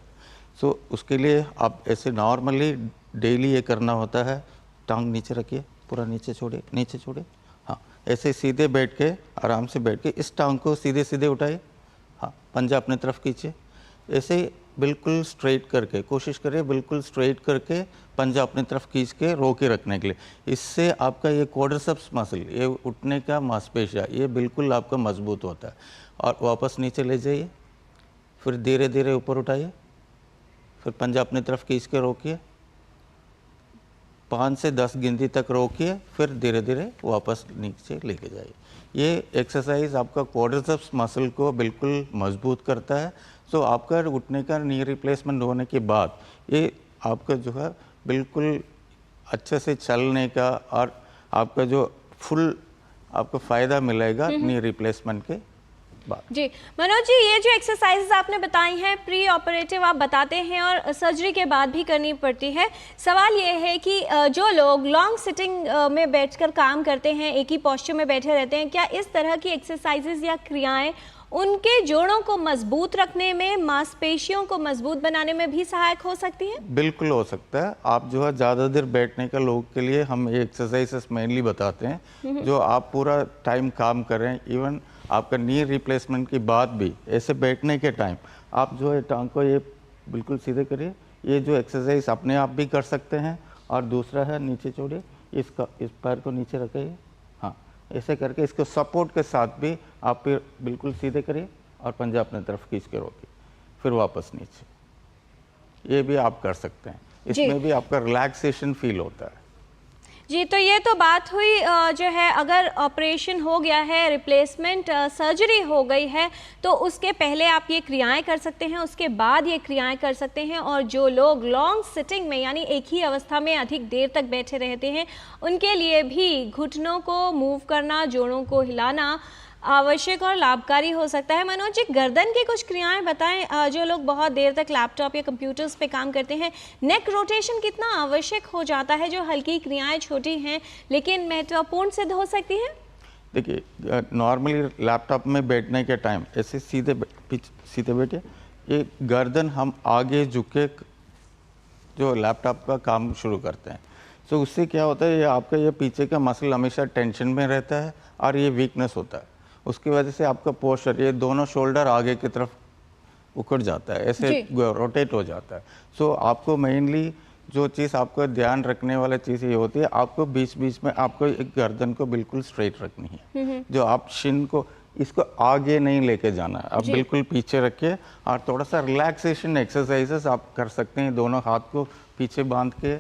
[SPEAKER 4] सो उसके लिए आप ऐसे नॉर्मली डेली ये करना होता है। टांग नीचे रखिए, पूरा नीचे छोड़िए, नीचे छोड़िए। हाँ, ऐसे सीधे बैठ के, आराम से बैठ के इस टांग को सीधे सीधे उठाइए। हाँ, पंजा अपने तरफ खींचिए। ऐसे बिल्कुल स्ट्रेट करके कोशिश करिए, बिल्कुल स्ट्रेट करके पंजा अपनी तरफ खींच के रो के रखने के लिए। इससे आपका ये क्वाड्रिसेप्स मसल, ये उठने का मांसपेशिया, ये बिल्कुल आपका मजबूत होता है। और वापस नीचे ले जाइए, फिर धीरे धीरे ऊपर उठाइए, फिर पंजा अपनी तरफ खींच के रोकिए, 5 से 10 गिनती तक रोकिए, फिर धीरे धीरे वापस नीचे लेके जाइए। ये एक्सरसाइज आपका क्वाड्रिसेप्स मसल को बिल्कुल मजबूत करता है। सो आपका उठने का नी रिप्लेसमेंट होने के बाद ये आपका जो है बिल्कुल अच्छे से चलने का और आपका जो फुल आपको फ़ायदा मिलेगा नी रिप्लेसमेंट के बाद।
[SPEAKER 1] जी मनोज जी, ये जो एक्सरसाइजेज आपने बताई हैं प्री ऑपरेटिव आप बताते हैं और सर्जरी के बाद भी करनी पड़ती है। सवाल ये है कि जो लोग लॉन्ग सिटिंग में बैठकर काम करते हैं, एक ही पोस्चर में बैठे रहते हैं, क्या इस तरह की एक्सरसाइजेज या क्रियाएं उनके जोड़ों को मजबूत रखने में, मांसपेशियों को मजबूत बनाने में भी सहायक हो सकती है?
[SPEAKER 4] बिल्कुल हो सकता है। आप जो है ज़्यादा देर बैठने का लोग के लिए हम ये एक्सरसाइजेस मेनली बताते हैं। जो आप पूरा टाइम काम करें, इवन आपका नी रिप्लेसमेंट के बाद भी ऐसे बैठने के टाइम आप जो है टांग को ये बिल्कुल सीधे करिए। ये जो एक्सरसाइज अपने आप भी कर सकते हैं। और दूसरा है नीचे छोड़िए, इसका इस पैर को नीचे रखिए। हाँ, ऐसे करके इसको सपोर्ट के साथ भी आप फिर बिल्कुल सीधे करिए और पंजा अपने तरफ खींच के रोकिए, फिर वापस नीचे। ये भी आप कर सकते हैं। इसमें भी आपका रिलैक्सेशन फील होता है।
[SPEAKER 1] जी, तो ये तो बात हुई जो है अगर ऑपरेशन हो गया है, रिप्लेसमेंट सर्जरी हो गई है, तो उसके पहले आप ये क्रियाएं कर सकते हैं, उसके बाद ये क्रियाएं कर सकते हैं। और जो लोग लॉन्ग सिटिंग में यानी एक ही अवस्था में अधिक देर तक बैठे रहते हैं, उनके लिए भी घुटनों को मूव करना, जोड़ों को हिलाना आवश्यक और लाभकारी हो सकता है। मनोज जी, गर्दन की कुछ क्रियाएं बताएं। जो लोग बहुत देर तक लैपटॉप या कंप्यूटर्स पे काम करते हैं, नेक रोटेशन कितना आवश्यक हो जाता है? जो हल्की क्रियाएं छोटी हैं लेकिन महत्वपूर्ण सिद्ध हो सकती हैं।
[SPEAKER 4] देखिए, नॉर्मली लैपटॉप में बैठने के टाइम ऐसे सीधे बैठिए। ये गर्दन हम आगे झुके जो लैपटॉप का काम शुरू करते हैं। तो उससे क्या होता है, ये आपका ये पीछे का मसल हमेशा टेंशन में रहता है और ये वीकनेस होता है। उसकी वजह से आपका पोस्चर, ये दोनों शोल्डर आगे की तरफ उखड़ जाता है, ऐसे रोटेट हो जाता है। सो आपको मेनली जो चीज़ आपको ध्यान रखने वाली चीज़ ये होती है, आपको बीच बीच में आपको एक गर्दन को बिल्कुल स्ट्रेट रखनी है। जो आप शिन को इसको आगे नहीं लेके जाना है, आप बिल्कुल पीछे रखिए। और थोड़ा सा रिलैक्सेशन एक्सरसाइजेस आप कर सकते हैं। दोनों हाथ को पीछे बांध के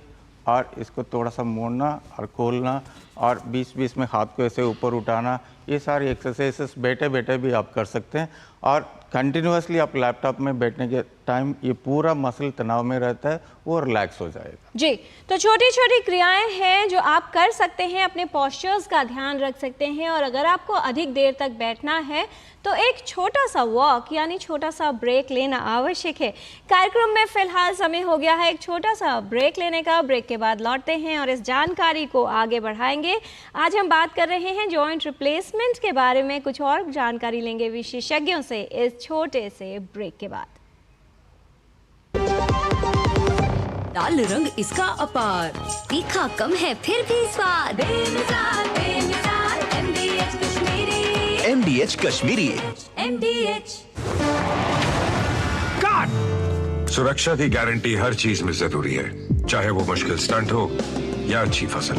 [SPEAKER 4] और इसको थोड़ा सा मोड़ना और खोलना और बीच बीच में हाथ को ऐसे ऊपर उठाना, ये सारी एक्सरसाइजेस बैठे बैठे भी आप कर सकते हैं। और कंटिन्यूसली आप लैपटॉप में बैठने के टाइम ये पूरा मसल तनाव में रहता है, वो रिलैक्स हो जाएगा।
[SPEAKER 1] जी, तो छोटी छोटी क्रियाएं हैं जो आप कर सकते हैं, अपने पोस्चर्स का ध्यान रख सकते हैं। और अगर आपको अधिक देर तक बैठना है तो एक छोटा सा वॉक यानी छोटा सा ब्रेक लेना आवश्यक है। कार्यक्रम में फिलहाल समय हो गया है एक छोटा सा ब्रेक लेने का। ब्रेक के बाद लौटते हैं और इस जानकारी को आगे बढ़ाएंगे। आज हम बात कर रहे हैं जॉइंट रिप्लेसमेंट के बारे में। कुछ और जानकारी लेंगे विशेषज्ञों से इस छोटे से ब्रेक के बाद।
[SPEAKER 5] लाल रंग इसका अपार, तीखा कम है फिर भी स्वाद। बेमिसाल बेमिसाल MDH Kashmiri.
[SPEAKER 13] MDH Kashmiri.
[SPEAKER 5] MDH।
[SPEAKER 9] सुरक्षा की गारंटी हर चीज में जरूरी है, चाहे वो मुश्किल स्टंट हो या अच्छी फसल।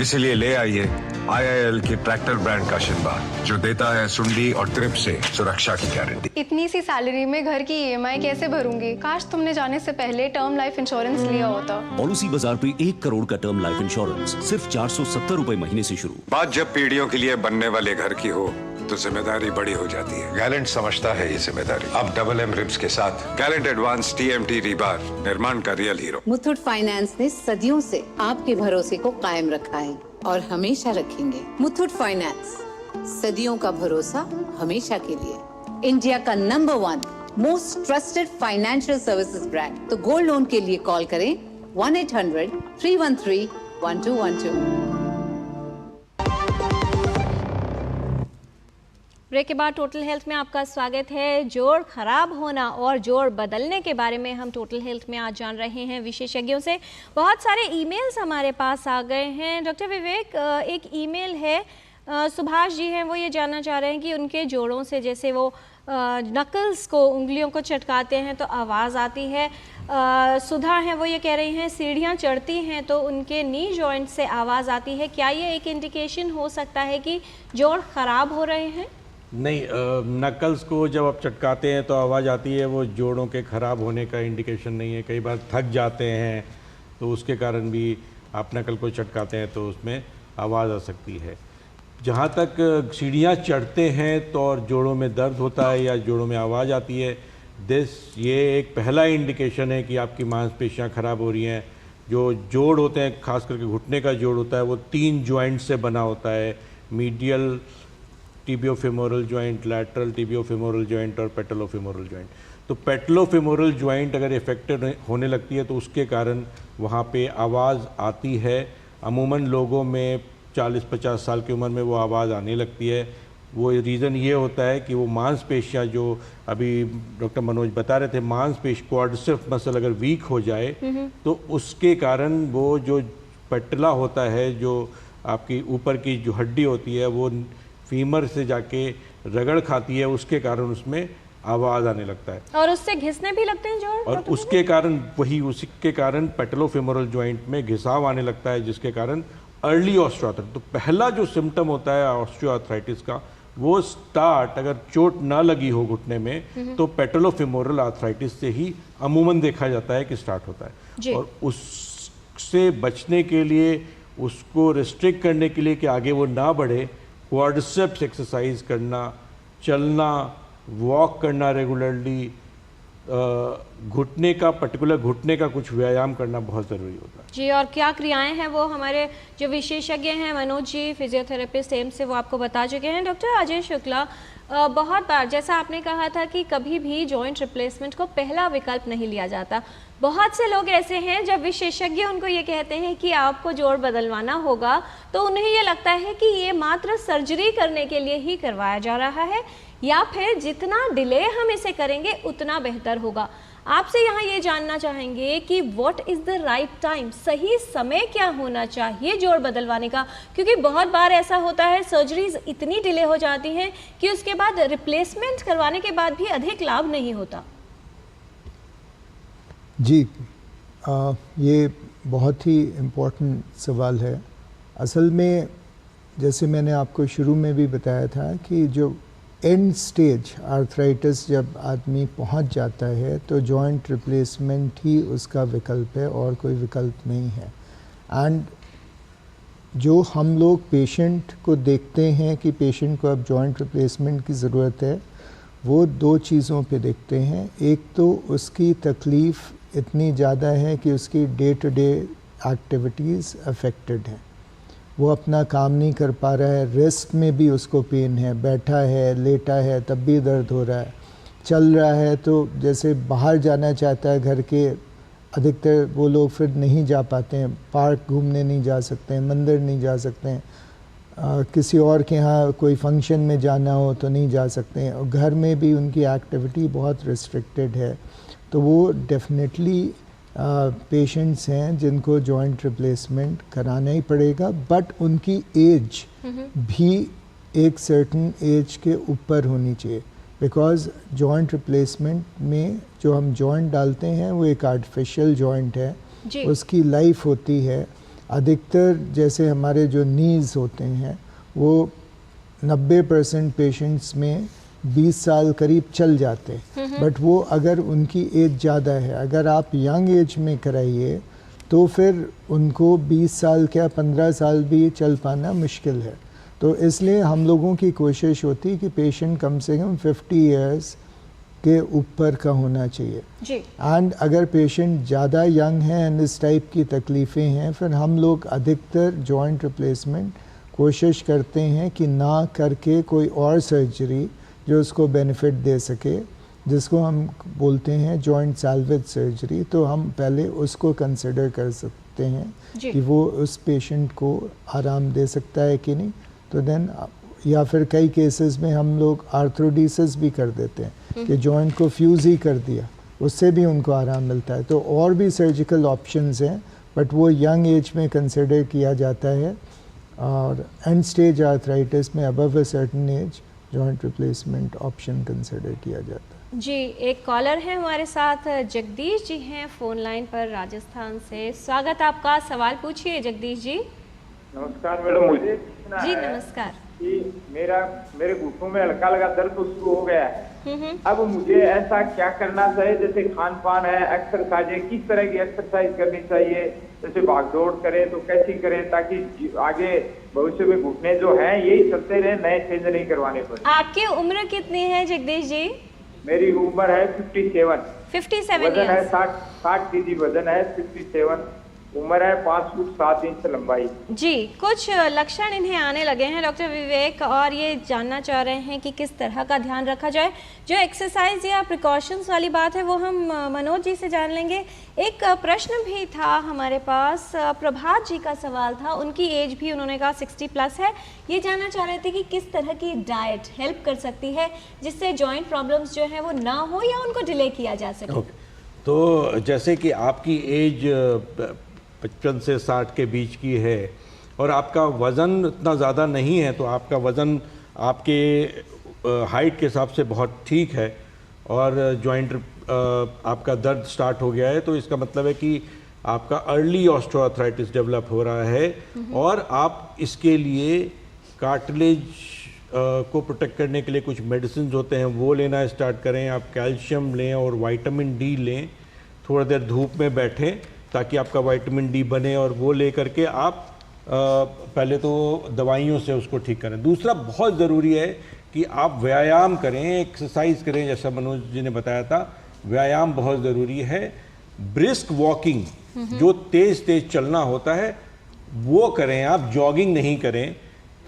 [SPEAKER 9] इसलिए ले आइए IIL के ट्रैक्टर ब्रांड का शिनबा, जो देता है सुंडी और ट्रिप से सुरक्षा की गारंटी।
[SPEAKER 15] इतनी सी सैलरी में घर की EMI कैसे भरूंगी? काश तुमने जाने से पहले टर्म लाइफ इंश्योरेंस लिया होता।
[SPEAKER 16] पॉलिसी बाजार पे 1 करोड़ का टर्म लाइफ इंश्योरेंस सिर्फ 470 रुपए महीने से शुरू।
[SPEAKER 9] बात जब पीढ़ियों के लिए बनने वाले घर की हो तो जिम्मेदारी बड़ी हो जाती है। गैलेंट समझता है ये जिम्मेदारी। अब डबल M रिब्स के साथ गैलेंट एडवांस TMT रीबार, निर्माण का रियल हीरो।
[SPEAKER 18] मुथूट फाइनेंस ने सदियों से आपके भरोसे को कायम रखा है और हमेशा रखेंगे। मुथूट फाइनेंस, सदियों का भरोसा हमेशा के लिए। इंडिया का number 1 most trusted financial services brand. तो गोल्ड लोन के लिए कॉल करें 1-800-313-1212।
[SPEAKER 1] ब्रेक के बाद टोटल हेल्थ में आपका स्वागत है। जोड़ खराब होना और जोड़ बदलने के बारे में हम टोटल हेल्थ में आज जान रहे हैं विशेषज्ञों से। बहुत सारे ईमेल्स हमारे पास आ गए हैं। डॉक्टर विवेक, एक ईमेल है, सुभाष जी हैं, वो ये जानना चाह रहे हैं कि उनके जोड़ों से जैसे वो नकल्स को, उंगलियों को चटकाते हैं तो आवाज़ आती है। सुधा हैं, वो ये कह रही हैं सीढ़ियाँ चढ़ती हैं तो उनके नी जॉइंट से आवाज़ आती है। क्या ये एक इंडिकेशन हो सकता है कि जोड़ ख़राब हो रहे हैं?
[SPEAKER 3] नहीं, नकल्स को जब आप चटकाते हैं तो आवाज़ आती है, वो जोड़ों के ख़राब होने का इंडिकेशन नहीं है। कई बार थक जाते हैं तो उसके कारण भी आप नकल को चटकाते हैं तो उसमें आवाज़ आ सकती है। जहाँ तक सीढ़ियाँ चढ़ते हैं तो और जोड़ों में दर्द होता है या जोड़ों में आवाज़ आती है, ये एक पहला इंडिकेशन है कि आपकी मांसपेशियाँ ख़राब हो रही हैं। जो जोड़ होते हैं, खास करके घुटने का जोड़ होता है, वो 3 जॉइंट से बना होता है, मीडियल टिबियोफेमोरल जॉइंट, लैटरल टिबियोफेमोरल जॉइंट और पेटलोफेमोरल जॉइंट। तो पेटलोफेमोरल जॉइंट अगर इफेक्टेड होने लगती है तो उसके कारण वहाँ पे आवाज़ आती है। अमूमन लोगों में 40-50 साल की उम्र में वो आवाज़ आने लगती है। वो रीज़न ये होता है कि वो मांसपेशियाँ जो अभी डॉक्टर मनोज बता रहे थे, मांसपेशी क्वाड्रिसेप्स मसल अगर वीक हो जाए तो उसके कारण वो जो पेटला होता है, जो आपकी ऊपर की जो हड्डी होती है, वो फीमर से जाके रगड़ खाती है, उसके कारण उसमें आवाज़ आने लगता है
[SPEAKER 1] और उससे घिसने भी लगते हैं जोड़।
[SPEAKER 3] और उसके कारण उसके कारण पेटलोफेमोरल जॉइंट में घिसाव आने लगता है, जिसके कारण अर्ली ऑस्टियोआर्थराइटिस। तो पहला जो सिम्टम होता है ऑस्टियोआर्थराइटिस का, वो स्टार्ट अगर चोट ना लगी हो घुटने में तो पेटलोफेमोरल आर्थराइटिस से ही अमूमन देखा जाता है कि स्टार्ट होता है। और उससे बचने के लिए, उसको रिस्ट्रिक्ट करने के लिए कि आगे वो ना बढ़े, क्वाड्रिसेप्स एक्सरसाइज करना, चलना, वॉक करना रेगुलरली, घुटने का पर्टिकुलर घुटने का कुछ व्यायाम करना बहुत ज़रूरी होता है।
[SPEAKER 1] जी, और क्या क्रियाएं हैं वो हमारे जो विशेषज्ञ हैं मनोज जी, फिजियोथेरेपिस्ट एम्स से, वो आपको बता चुके हैं। डॉक्टर अजय शुक्ला, बहुत बार जैसा आपने कहा था कि कभी भी जॉइंट रिप्लेसमेंट को पहला विकल्प नहीं लिया जाता। बहुत से लोग ऐसे हैं जब विशेषज्ञ उनको ये कहते हैं कि आपको जोड़ बदलवाना होगा तो उन्हें ये लगता है कि ये मात्र सर्जरी करने के लिए ही करवाया जा रहा है, या फिर जितना डिले हम इसे करेंगे उतना बेहतर होगा। आपसे यहाँ ये जानना चाहेंगे कि what is the right time, सही समय क्या होना चाहिए जोड़ बदलवाने का, क्योंकि बहुत बार ऐसा होता है सर्जरीज इतनी डिले हो जाती हैं कि उसके बाद रिप्लेसमेंट करवाने के बाद भी अधिक लाभ नहीं होता।
[SPEAKER 2] जी, ये बहुत ही इम्पोर्टेंट सवाल है। असल में जैसे मैंने आपको शुरू में भी बताया था कि जो एंड स्टेज आर्थराइटिस जब आदमी पहुंच जाता है तो जॉइंट रिप्लेसमेंट ही उसका विकल्प है और कोई विकल्प नहीं है। एंड जो हम लोग पेशेंट को देखते हैं कि पेशेंट को अब जॉइंट रिप्लेसमेंट की ज़रूरत है, वो 2 चीज़ों पे देखते हैं। एक तो उसकी तकलीफ़ इतनी ज़्यादा है कि उसकी day to day activities affected हैं, वो अपना काम नहीं कर पा रहा है, रेस्ट में भी उसको पेन है, बैठा है, लेटा है तब भी दर्द हो रहा है, चल रहा है तो जैसे बाहर जाना चाहता है घर के, अधिकतर वो लोग फिर नहीं जा पाते हैं, पार्क घूमने नहीं जा सकते हैं, मंदिर नहीं जा सकते हैं, किसी और के यहाँ कोई फंक्शन में जाना हो तो नहीं जा सकते हैं, और घर में भी उनकी एक्टिविटी बहुत रिस्ट्रिक्टेड है। तो वो डेफिनेटली पेशेंट्स हैं जिनको जॉइंट रिप्लेसमेंट कराना ही पड़ेगा, बट उनकी एज भी एक सर्टेन एज के ऊपर होनी चाहिए, बिकॉज़ जॉइंट रिप्लेसमेंट में जो हम जॉइंट डालते हैं वो एक आर्टिफिशियल जॉइंट है, उसकी लाइफ होती है। अधिकतर जैसे हमारे जो नीज़ होते हैं वो 90% पेशेंट्स में 20 साल करीब चल जाते हैं, बट वो अगर उनकी एज ज़्यादा है, अगर आप यंग एज में कराइए तो फिर उनको 20 साल क्या 15 साल भी चल पाना मुश्किल है। तो इसलिए हम लोगों की कोशिश होती है कि पेशेंट कम से कम 50 इयर्स के ऊपर का होना चाहिए। एंड अगर पेशेंट ज़्यादा यंग है एंड इस टाइप की तकलीफ़ें हैं, फिर हम लोग अधिकतर जॉइंट रिप्लेसमेंट कोशिश करते हैं कि ना करके कोई और सर्जरी जो उसको बेनिफिट दे सके, जिसको हम बोलते हैं जॉइंट सैल्वेज सर्जरी, तो हम पहले उसको कंसिडर कर सकते हैं कि वो उस पेशेंट को आराम दे सकता है कि नहीं। तो देन या फिर कई केसेस में हम लोग आर्थ्रोडिसिस भी कर देते हैं कि जॉइंट को फ्यूज़ ही कर दिया, उससे भी उनको आराम मिलता है। तो और भी सर्जिकल ऑप्शंस हैं, बट वो यंग एज में कंसिडर किया जाता है, और एंड स्टेज आर्थराइटिस में above a certain age joint replacement option consider किया जाता है।
[SPEAKER 1] जी, एक कॉलर है हमारे साथ, जगदीश जी हैं फ़ोन लाइन पर राजस्थान से। स्वागत आपका, सवाल पूछिए जगदीश जी।
[SPEAKER 19] नमस्कार मैडम, मुझे
[SPEAKER 1] जी नमस्कार।
[SPEAKER 19] कि मेरे घुटनों में हल्का लगा दर्द तो शुरू हो गया है। अब मुझे ऐसा क्या करना चाहिए, जैसे खान पान है, एक्सरसाइज है, किस तरह की एक्सरसाइज करनी चाहिए, जैसे भाग दौड़ करें तो कैसी करें ताकि आगे भविष्य में घुटने जो हैं यही चलते रहे, नए चेंज नहीं करवाने पड़े।
[SPEAKER 1] आपकी उम्र कितनी है जगदीश जी?
[SPEAKER 19] मेरी उम्र है 57।
[SPEAKER 1] 57
[SPEAKER 19] वजन है 60 kg वजन है, 57 उम्र है, 5 फुट 7 इंच लंबाई।
[SPEAKER 1] जी, कुछ लक्षण इन्हें आने लगे हैं डॉक्टर विवेक, और ये जानना चाह रहे हैं कि किस तरह का ध्यान रखा जाए। जो एक्सरसाइज या प्रिकॉशंस वाली बात है वो हम मनोज जी से जान लेंगे। एक प्रश्न भी था हमारे पास, प्रभात जी का सवाल था, उनकी एज भी उन्होंने कहा 60+ है। ये जानना चाह रहे थे कि किस तरह की डाइट हेल्प कर सकती है जिससे जॉइंट प्रॉब्लम्स जो है वो ना हो या उनको डिले किया जा सके।
[SPEAKER 3] तो जैसे कि आपकी एज 55 से 60 के बीच की है और आपका वज़न इतना ज़्यादा नहीं है, तो आपका वज़न आपके हाइट के हिसाब से बहुत ठीक है, और जॉइंट आपका दर्द स्टार्ट हो गया है, तो इसका मतलब है कि आपका अर्ली ऑस्टियोआर्थराइटिस डेवलप हो रहा है, और आप इसके लिए कार्टिलेज को प्रोटेक्ट करने के लिए कुछ मेडिसिन होते हैं वो लेना स्टार्ट करें। आप कैल्शियम लें और विटामिन डी लें, थोड़ा देर धूप में बैठें ताकि आपका विटामिन डी बने, और वो ले करके आप पहले तो दवाइयों से उसको ठीक करें। दूसरा बहुत ज़रूरी है कि आप व्यायाम करें, एक्सरसाइज करें, जैसा मनोज जी ने बताया था, व्यायाम बहुत ज़रूरी है। ब्रिस्क वॉकिंग, जो तेज़ तेज़ चलना होता है वो करें, आप जॉगिंग नहीं करें,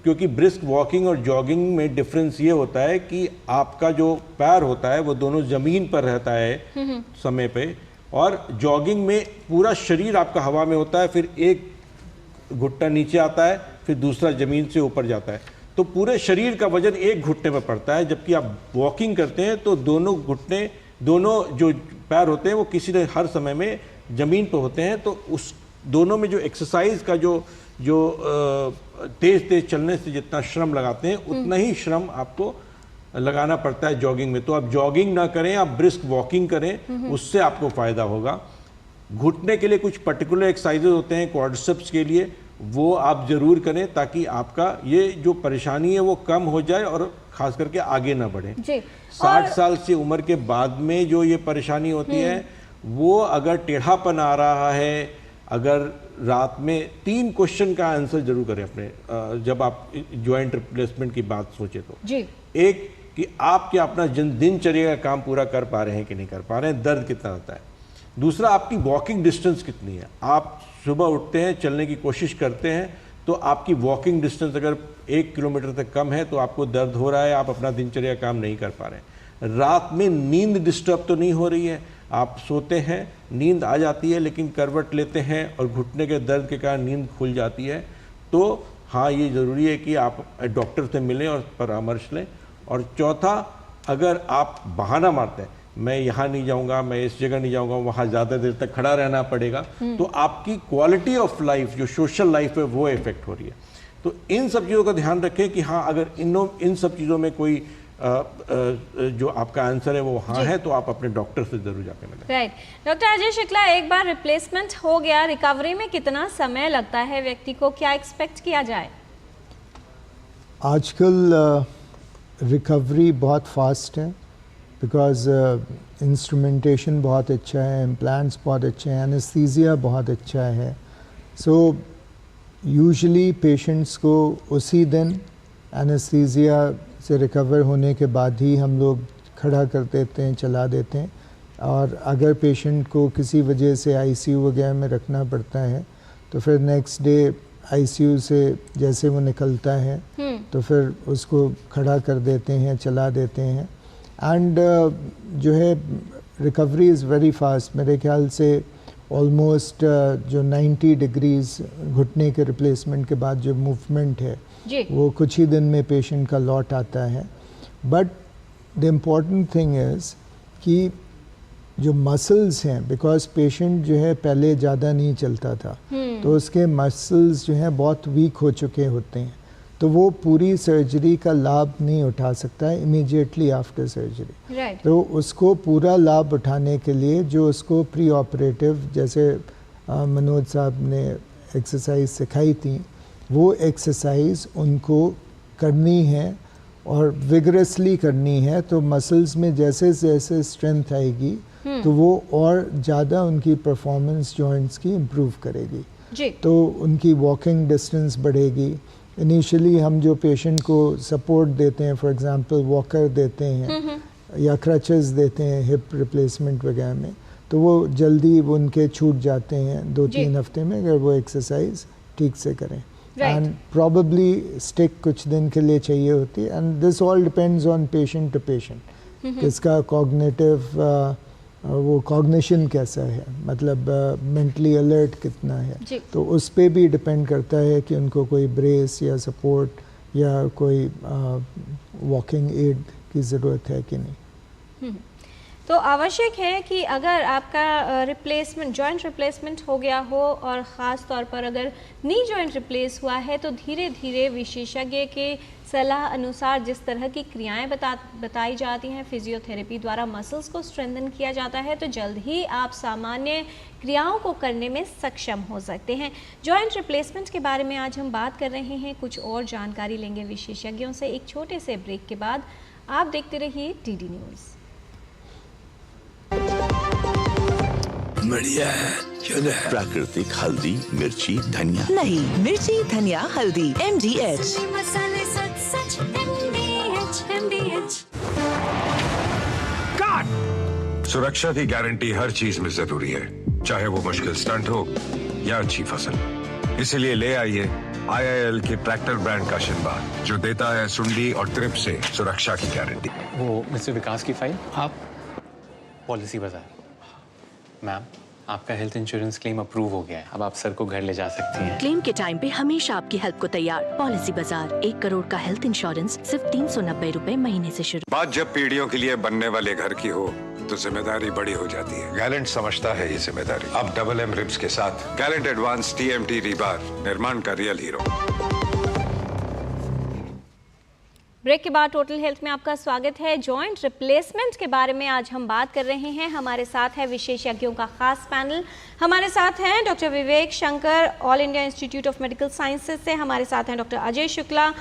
[SPEAKER 3] क्योंकि ब्रिस्क वॉकिंग और जॉगिंग में डिफरेंस ये होता है कि आपका जो पैर होता है वो दोनों ज़मीन पर रहता है समय पे, और जॉगिंग में पूरा शरीर आपका हवा में होता है, फिर एक घुटना नीचे आता है, फिर दूसरा ज़मीन से ऊपर जाता है, तो पूरे शरीर का वजन एक घुटने पर पड़ता है। जबकि आप वॉकिंग करते हैं तो दोनों घुटने, दोनों जो पैर होते हैं वो किसी न हर समय में ज़मीन पर होते हैं, तो उस दोनों में जो एक्सरसाइज का जो तेज़ चलने से जितना श्रम लगाते हैं उतना ही श्रम आपको लगाना पड़ता है जॉगिंग में। तो आप जॉगिंग ना करें, आप ब्रिस्क वॉकिंग करें, उससे आपको फ़ायदा होगा। घुटने के लिए कुछ पर्टिकुलर एक्सरसाइजेज होते हैं क्वाड्रिसेप्स के लिए, वो आप ज़रूर करें ताकि आपका ये जो परेशानी है वो कम हो जाए और ख़ास करके आगे ना बढ़े। 60 साल से उम्र के बाद में जो ये परेशानी होती है वो अगर टेढ़ापन आ रहा है, अगर रात में 3 क्वेश्चन का आंसर जरूर करें अपने, जब आप जॉइंट रिप्लेसमेंट की बात सोचे तो जी। एक कि आप क्या अपना दिनचर्या का काम पूरा कर पा रहे हैं कि नहीं कर पा रहे हैं, दर्द कितना आता है। दूसरा, आपकी वॉकिंग डिस्टेंस कितनी है, आप सुबह उठते हैं चलने की कोशिश करते हैं तो आपकी वॉकिंग डिस्टेंस अगर 1 किलोमीटर तक कम है तो आपको दर्द हो रहा है, आप अपना दिनचर्या काम नहीं कर पा रहे हैं। रात में नींद डिस्टर्ब तो नहीं हो रही है, आप सोते हैं, नींद आ जाती है, लेकिन करवट लेते हैं और घुटने के दर्द के कारण नींद खुल जाती है, तो हाँ ये ज़रूरी है कि आप डॉक्टर से मिलें और परामर्श लें। और चौथा, अगर आप बहाना मारते हैं, मैं यहाँ नहीं जाऊँगा, मैं इस जगह नहीं जाऊँगा, वहाँ ज़्यादा देर तक खड़ा रहना पड़ेगा, तो आपकी क्वालिटी ऑफ लाइफ, जो सोशल लाइफ है, वो इफेक्ट हो रही है। तो इन सब चीज़ों का ध्यान रखें कि हाँ अगर इन सब चीज़ों में कोई जो आपका आंसर है वो वहाँ है तो आप अपने डॉक्टर से जरूर जाके मिलें।
[SPEAKER 1] राइट। डॉक्टर अजय शुक्ला, एक बार रिप्लेसमेंट हो गया, रिकवरी में कितना समय लगता है व्यक्ति को, क्या एक्सपेक्ट किया जाए?
[SPEAKER 2] आजकल रिकवरी बहुत फास्ट है, बिकॉज इंस्ट्रूमेंटेशन बहुत अच्छा है, इम्प्लांट्स बहुत अच्छे हैं, एनेस्थीसिया बहुत अच्छा है। सो यूजुअली पेशेंट्स को उसी दिन एनेस्थीसिया से रिकवर होने के बाद ही हम लोग खड़ा कर देते हैं, चला देते हैं। और अगर पेशेंट को किसी वजह से आईसीयू वगैरह में रखना पड़ता है तो फिर नेक्स्ट डे आईसीयू से जैसे वो निकलता है तो फिर उसको खड़ा कर देते हैं, चला देते हैं। एंड जो है रिकवरी इज़ वेरी फास्ट। मेरे ख्याल से ऑलमोस्ट जो 90 डिग्रीज घुटने के रिप्लेसमेंट के बाद जो मूवमेंट है
[SPEAKER 1] जी।
[SPEAKER 2] वो कुछ ही दिन में पेशेंट का लौट आता है। But the important thing is कि जो मसल्स हैं, बिकॉज पेशेंट जो है पहले ज़्यादा नहीं चलता था तो उसके मसल्स जो हैं बहुत वीक हो चुके होते हैं, तो वो पूरी सर्जरी का लाभ नहीं उठा सकता है इमीडिएटली आफ्टर सर्जरी।
[SPEAKER 1] Right.
[SPEAKER 2] तो उसको पूरा लाभ उठाने के लिए जो उसको प्री ऑपरेटिव, जैसे मनोज साहब ने एक्सरसाइज सिखाई थी, वो एक्सरसाइज उनको करनी है और विगरसली करनी है। तो मसल्स में जैसे जैसे स्ट्रेंथ आएगी तो वो और ज़्यादा उनकी परफॉर्मेंस जॉइंट्स की इम्प्रूव करेगी
[SPEAKER 1] जी।
[SPEAKER 2] तो उनकी वॉकिंग डिस्टेंस बढ़ेगी। इनिशियली हम जो पेशेंट को सपोर्ट देते हैं, फॉर एग्जांपल वॉकर देते हैं या क्रचेस देते हैं हिप रिप्लेसमेंट वगैरह में, तो वो जल्दी वो उनके छूट जाते हैं 2-3 हफ्ते में अगर वो एक्सरसाइज ठीक से करें। एंड प्रॉबली स्टिक कुछ दिन के लिए चाहिए होती है। And this all depends on patient to patient, किसका कॉग्निटिव वो कॉग्निशन कैसा है, मतलब मेंटली अलर्ट कितना है, तो उस पे भी डिपेंड करता है कि उनको कोई ब्रेस या सपोर्ट या कोई वॉकिंग एड की ज़रूरत है कि नहीं।
[SPEAKER 1] तो आवश्यक है कि अगर आपका रिप्लेसमेंट, जॉइंट रिप्लेसमेंट हो गया हो और ख़ास तौर पर अगर नी जॉइंट रिप्लेस हुआ है, तो धीरे धीरे विशेषज्ञ के सलाह अनुसार जिस तरह की क्रियाएं बताई जाती हैं, फिजियोथेरेपी द्वारा मसल्स को स्ट्रेंथन किया जाता है, तो जल्द ही आप सामान्य क्रियाओं को करने में सक्षम हो सकते हैं। जॉइंट रिप्लेसमेंट के बारे में आज हम बात कर रहे हैं, कुछ और जानकारी लेंगे विशेषज्ञों से एक छोटे से ब्रेक के बाद। आप देखते रहिए डीडी न्यूज़।
[SPEAKER 8] बढ़िया है, क्यों है? प्राकृतिक हल्दी, मिर्ची, धनिया।
[SPEAKER 20] नहीं, मिर्ची, धनिया, हल्दी, MDH।
[SPEAKER 9] सुरक्षा की गारंटी हर चीज में जरूरी है, चाहे वो मुश्किल स्टंट हो या अच्छी फसल। इसीलिए ले आइए IIL के ट्रैक्टर ब्रांड का शिनबार, जो देता है सुंडी और ट्रिप से सुरक्षा की गारंटी।
[SPEAKER 21] वो मिस्टर विकास की फाइल आप पॉलिसी बाजार। मैम, आपका हेल्थ इंश्योरेंस क्लेम अप्रूव हो गया है, अब आप सर को घर ले जा सकती हैं।
[SPEAKER 12] क्लेम के टाइम पे हमेशा आपकी हेल्प को तैयार। पॉलिसी बाजार, 1 करोड़ का हेल्थ इंश्योरेंस सिर्फ 390 रुपए महीने से शुरू।
[SPEAKER 9] बात जब पीढ़ियों के लिए बनने वाले घर की हो तो जिम्मेदारी बड़ी हो जाती है। गैलेंट समझता है ये जिम्मेदारी। अब डबल M रिब्स के साथ गैलेंट एडवांस TMT रीबार, निर्माण का रियल हीरो।
[SPEAKER 1] ब्रेक के बाद टोटल हेल्थ में आपका स्वागत है। जॉइंट रिप्लेसमेंट के बारे में आज हम बात कर रहे हैं। हमारे साथ है विशेषज्ञों का खास पैनल। हमारे साथ हैं doctor Vivek Shankar, all India Institute of Medical sciences से। हमारे साथ हैं doctor Ajay Shukla,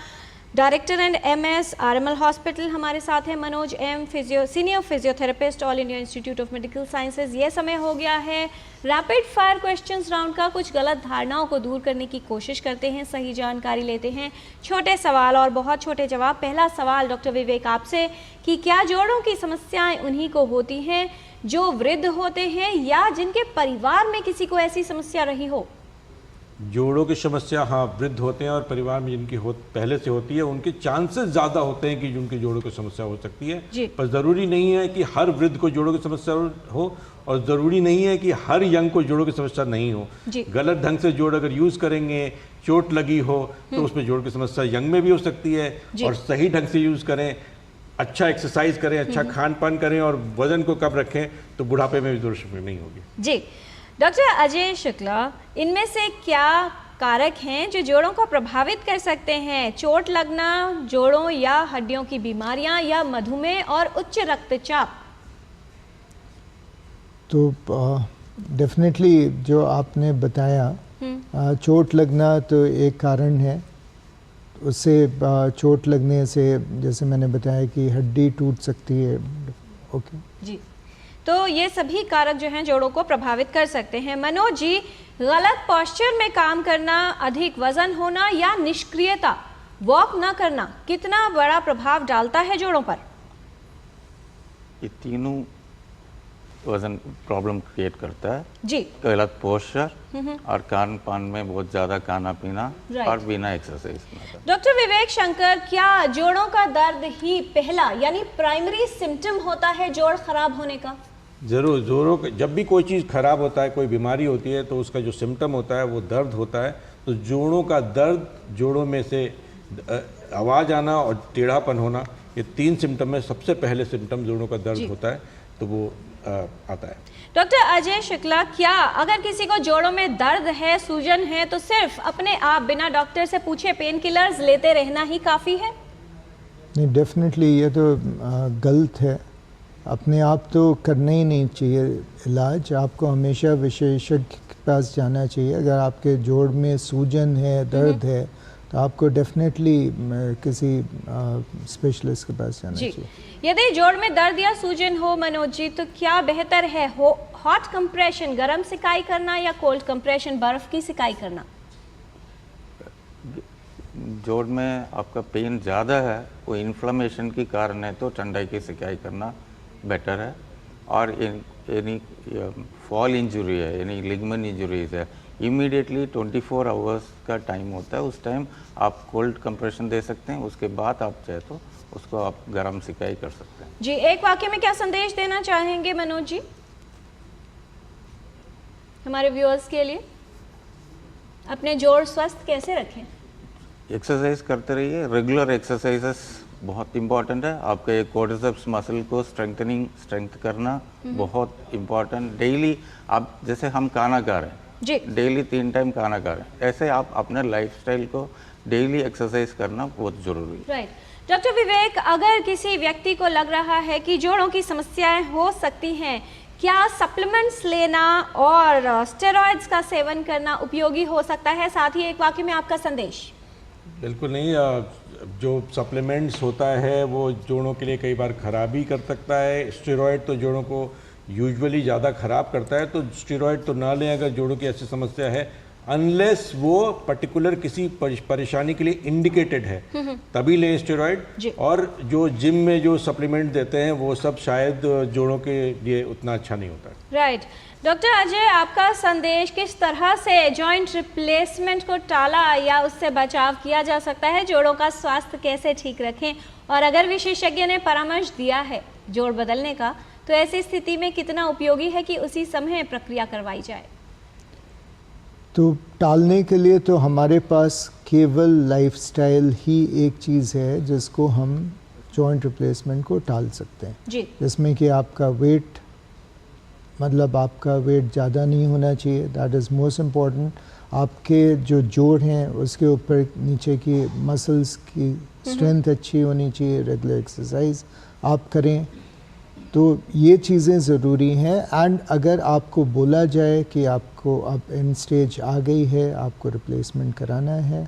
[SPEAKER 1] director and MS RML hospital. हमारे साथ हैं Manoj M, senior physiotherapist, All India Institute of Medical sciences. ये समय हो गया है रैपिड फायर क्वेश्चंस राउंड का। कुछ गलत धारणाओं को दूर करने की कोशिश करते हैं, सही जानकारी लेते हैं, छोटे सवाल और बहुत छोटे जवाब। पहला सवाल डॉक्टर विवेक आपसे कि क्या जोड़ों की समस्याएं उन्हीं को होती हैं जो वृद्ध होते हैं या जिनके परिवार में किसी को ऐसी समस्या रही हो?
[SPEAKER 3] जोड़ों की समस्या हाँ वृद्ध होते हैं और परिवार में जिनकी पहले से होती है, उनके चांसेस ज़्यादा होते हैं कि उनके जोड़ों की समस्या हो सकती है। पर ज़रूरी नहीं है कि हर वृद्ध को जोड़ों की समस्या हो और ज़रूरी नहीं है कि हर यंग को जोड़ों की समस्या नहीं हो। गलत ढंग से जोड़ अगर यूज़ करेंगे, चोट लगी हो तो उसमें जोड़ की समस्या यंग में भी हो सकती है। और सही ढंग से यूज़ करें, अच्छा एक्सरसाइज करें, अच्छा खान पान करें और वजन को कम रखें तो बुढ़ापे में भी जरूरत नहीं होगी।
[SPEAKER 1] जी डॉक्टर अजय शुक्ला, इनमें से क्या कारक हैं जो जोड़ों को प्रभावित कर सकते हैं? चोट लगना, जोड़ों या हड्डियों की बीमारियां या मधुमेह और उच्च रक्तचाप?
[SPEAKER 2] तो डेफिनेटली जो आपने बताया, चोट लगना तो एक कारण है। उससे चोट लगने से जैसे मैंने बताया कि हड्डी टूट सकती है। ओके
[SPEAKER 1] जी, तो ये सभी कारक जो हैं जोड़ों को प्रभावित कर सकते हैं। मनोज जी, गलत पोस्चर में काम करना, अधिक वजन होना या निष्क्रियता, वॉक न करना कितना बड़ा प्रभाव डालता है जोड़ों पर?
[SPEAKER 4] ये तीनों वजन प्रॉब्लम क्रिएट करता है
[SPEAKER 1] जी।
[SPEAKER 4] गलत पोस्चर और खान पान में बहुत ज़्यादा खाना पीना और बिना एक्सरसाइज।
[SPEAKER 1] डॉक्टर विवेक शंकर, क्या जोड़ों का दर्द ही पहला यानी प्राइमरी सिम्टम होता है जोड़ खराब होने का?
[SPEAKER 3] ज़रूर जोड़ों जब भी कोई चीज़ खराब होता है, कोई बीमारी होती है, तो उसका जो सिम्टम होता है वो दर्द होता है। तो जोड़ों का दर्द, जोड़ों में से आवाज़ आना और टेढ़ापन होना, ये 3 सिम्टम में सबसे पहले सिम्टम जोड़ों का दर्द होता है, तो वो आता है।
[SPEAKER 1] डॉक्टर अजय शुक्ला, क्या अगर किसी को जोड़ों में दर्द है, सूजन है, तो सिर्फ अपने आप बिना डॉक्टर से पूछे पेन किलर्स लेते रहना ही काफ़ी है?
[SPEAKER 2] नहीं, डेफिनेटली ये तो गलत है। अपने आप तो करना ही नहीं चाहिए इलाज। आपको हमेशा विशेषज्ञ के पास जाना चाहिए। अगर आपके जोड़ में सूजन है, दर्द है, तो आपको डेफिनेटली किसी स्पेशलिस्ट के पास जाना चाहिए।
[SPEAKER 1] यदि जोड़ में दर्द या सूजन हो मनोज जी, तो क्या बेहतर है हॉट कंप्रेशन, गर्म सिकाई करना, या कोल्ड कंप्रेशन, बर्फ की सिकाई करना?
[SPEAKER 4] जोड़ में आपका पेन ज़्यादा है, वो इन्फ्लेमेशन के कारण है, तो ठंडाई की सिकाई करना बेटर है। और यानी फॉल इंजरी है, यानी लिगमेंट इंजरीज है, इमीडिएटली 24 आवर्स का टाइम होता है। उस टाइम आप कोल्ड कंप्रेशन दे सकते हैं, उसके बाद आप चाहे तो उसको आप गर्म सिकाई कर सकते हैं।
[SPEAKER 1] जी, एक वाक्य में क्या संदेश देना चाहेंगे मनोज जी हमारे व्यूअर्स के लिए? अपने जोड़ स्वस्थ कैसे रखें?
[SPEAKER 4] एक्सरसाइज करते रहिए, रेगुलर एक्सरसाइजेस बहुत इंपॉर्टेंट है। आपका ये क्वाड्रिसेप्स मसल को स्ट्रेंथ करना बहुत इंपॉर्टेंट। डेली आप, जैसे हम खाना खा रहे हैं
[SPEAKER 1] जी,
[SPEAKER 4] डेली 3 टाइम खाना खा रहे हैं, ऐसे आप अपने लाइफस्टाइल को डेली एक्सरसाइज करना बहुत जरूरी है।
[SPEAKER 1] राइट। डॉक्टर विवेक, अगर किसी व्यक्ति को लग रहा है कि जोड़ों की समस्याएं हो सकती हैं, क्या सप्लीमेंट्स लेना और स्टेरॉइड्स का सेवन करना उपयोगी हो सकता है? साथ ही एक वाक्य में आपका संदेश।
[SPEAKER 3] बिल्कुल नहीं। जो सप्लीमेंट्स होता है वो जोड़ों के लिए कई बार खराबी कर सकता है। स्टेरॉइड तो जोड़ों को यूजुअली ज़्यादा ख़राब करता है, तो स्टेरॉइड तो ना लें अगर जोड़ों की ऐसी समस्या है, अनलेस वो पर्टिकुलर किसी परेशानी के लिए इंडिकेटेड है, तभी लें स्टेरॉइड। और जो जिम में जो सप्लीमेंट देते हैं वो सब शायद जोड़ों के लिए उतना अच्छा नहीं होता।
[SPEAKER 1] राइट। डॉक्टर अजय, आपका संदेश, किस तरह से जॉइंट रिप्लेसमेंट को टाला या उससे बचाव किया जा सकता है? जोड़ों का स्वास्थ्य कैसे ठीक रखें? और अगर विशेषज्ञ ने परामर्श दिया है जोड़ बदलने का, तो ऐसी स्थिति में कितना उपयोगी है कि उसी समय प्रक्रिया करवाई जाए?
[SPEAKER 2] तो टालने के लिए तो हमारे पास केवल लाइफस्टाइल ही एक चीज़ है जिसको हम जॉइंट रिप्लेसमेंट को टाल सकते हैं
[SPEAKER 1] जी।
[SPEAKER 2] जिसमें कि आपका वेट, मतलब आपका वेट ज़्यादा नहीं होना चाहिए, दैट इज़ मोस्ट इम्पॉर्टेंट। आपके जो जोड़ हैं उसके ऊपर नीचे की मसल्स की स्ट्रेंथ अच्छी होनी चाहिए। रेगुलर एक्सरसाइज आप करें, तो ये चीज़ें ज़रूरी हैं। एंड अगर आपको बोला जाए कि आपको अब एंड स्टेज आ गई है, आपको रिप्लेसमेंट कराना है,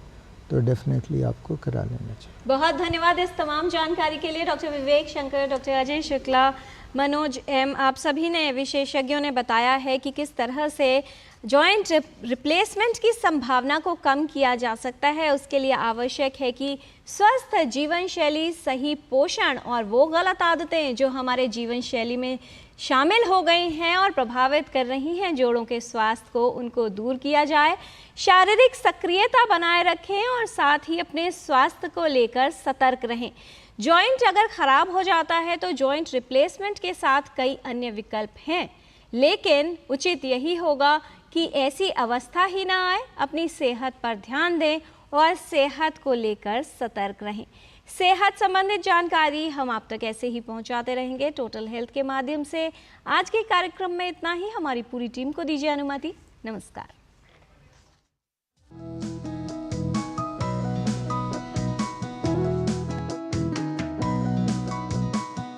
[SPEAKER 2] तो डेफिनेटली आपको करा लेना चाहिए।
[SPEAKER 1] बहुत धन्यवाद इस तमाम जानकारी के लिए डॉक्टर विवेक शंकर, डॉक्टर अजय शुक्ला, मनोज एम। आप सभी ने, विशेषज्ञों ने बताया है कि किस तरह से जॉइंट रिप्लेसमेंट की संभावना को कम किया जा सकता है। उसके लिए आवश्यक है कि स्वस्थ जीवन शैली, सही पोषण और वो गलत आदतें जो हमारे जीवन शैली में शामिल हो गई हैं और प्रभावित कर रही हैं जोड़ों के स्वास्थ्य को, उनको दूर किया जाए। शारीरिक सक्रियता बनाए रखें और साथ ही अपने स्वास्थ्य को लेकर सतर्क रहें। जॉइंट अगर खराब हो जाता है तो जॉइंट रिप्लेसमेंट के साथ कई अन्य विकल्प हैं, लेकिन उचित यही होगा कि ऐसी अवस्था ही ना आए। अपनी सेहत पर ध्यान दें और सेहत को लेकर सतर्क रहें। सेहत संबंधित जानकारी हम आप तक ऐसे ही पहुंचाते रहेंगे टोटल हेल्थ के माध्यम से। आज के कार्यक्रम में इतना ही। हमारी पूरी टीम को दीजिए अनुमति। नमस्कार।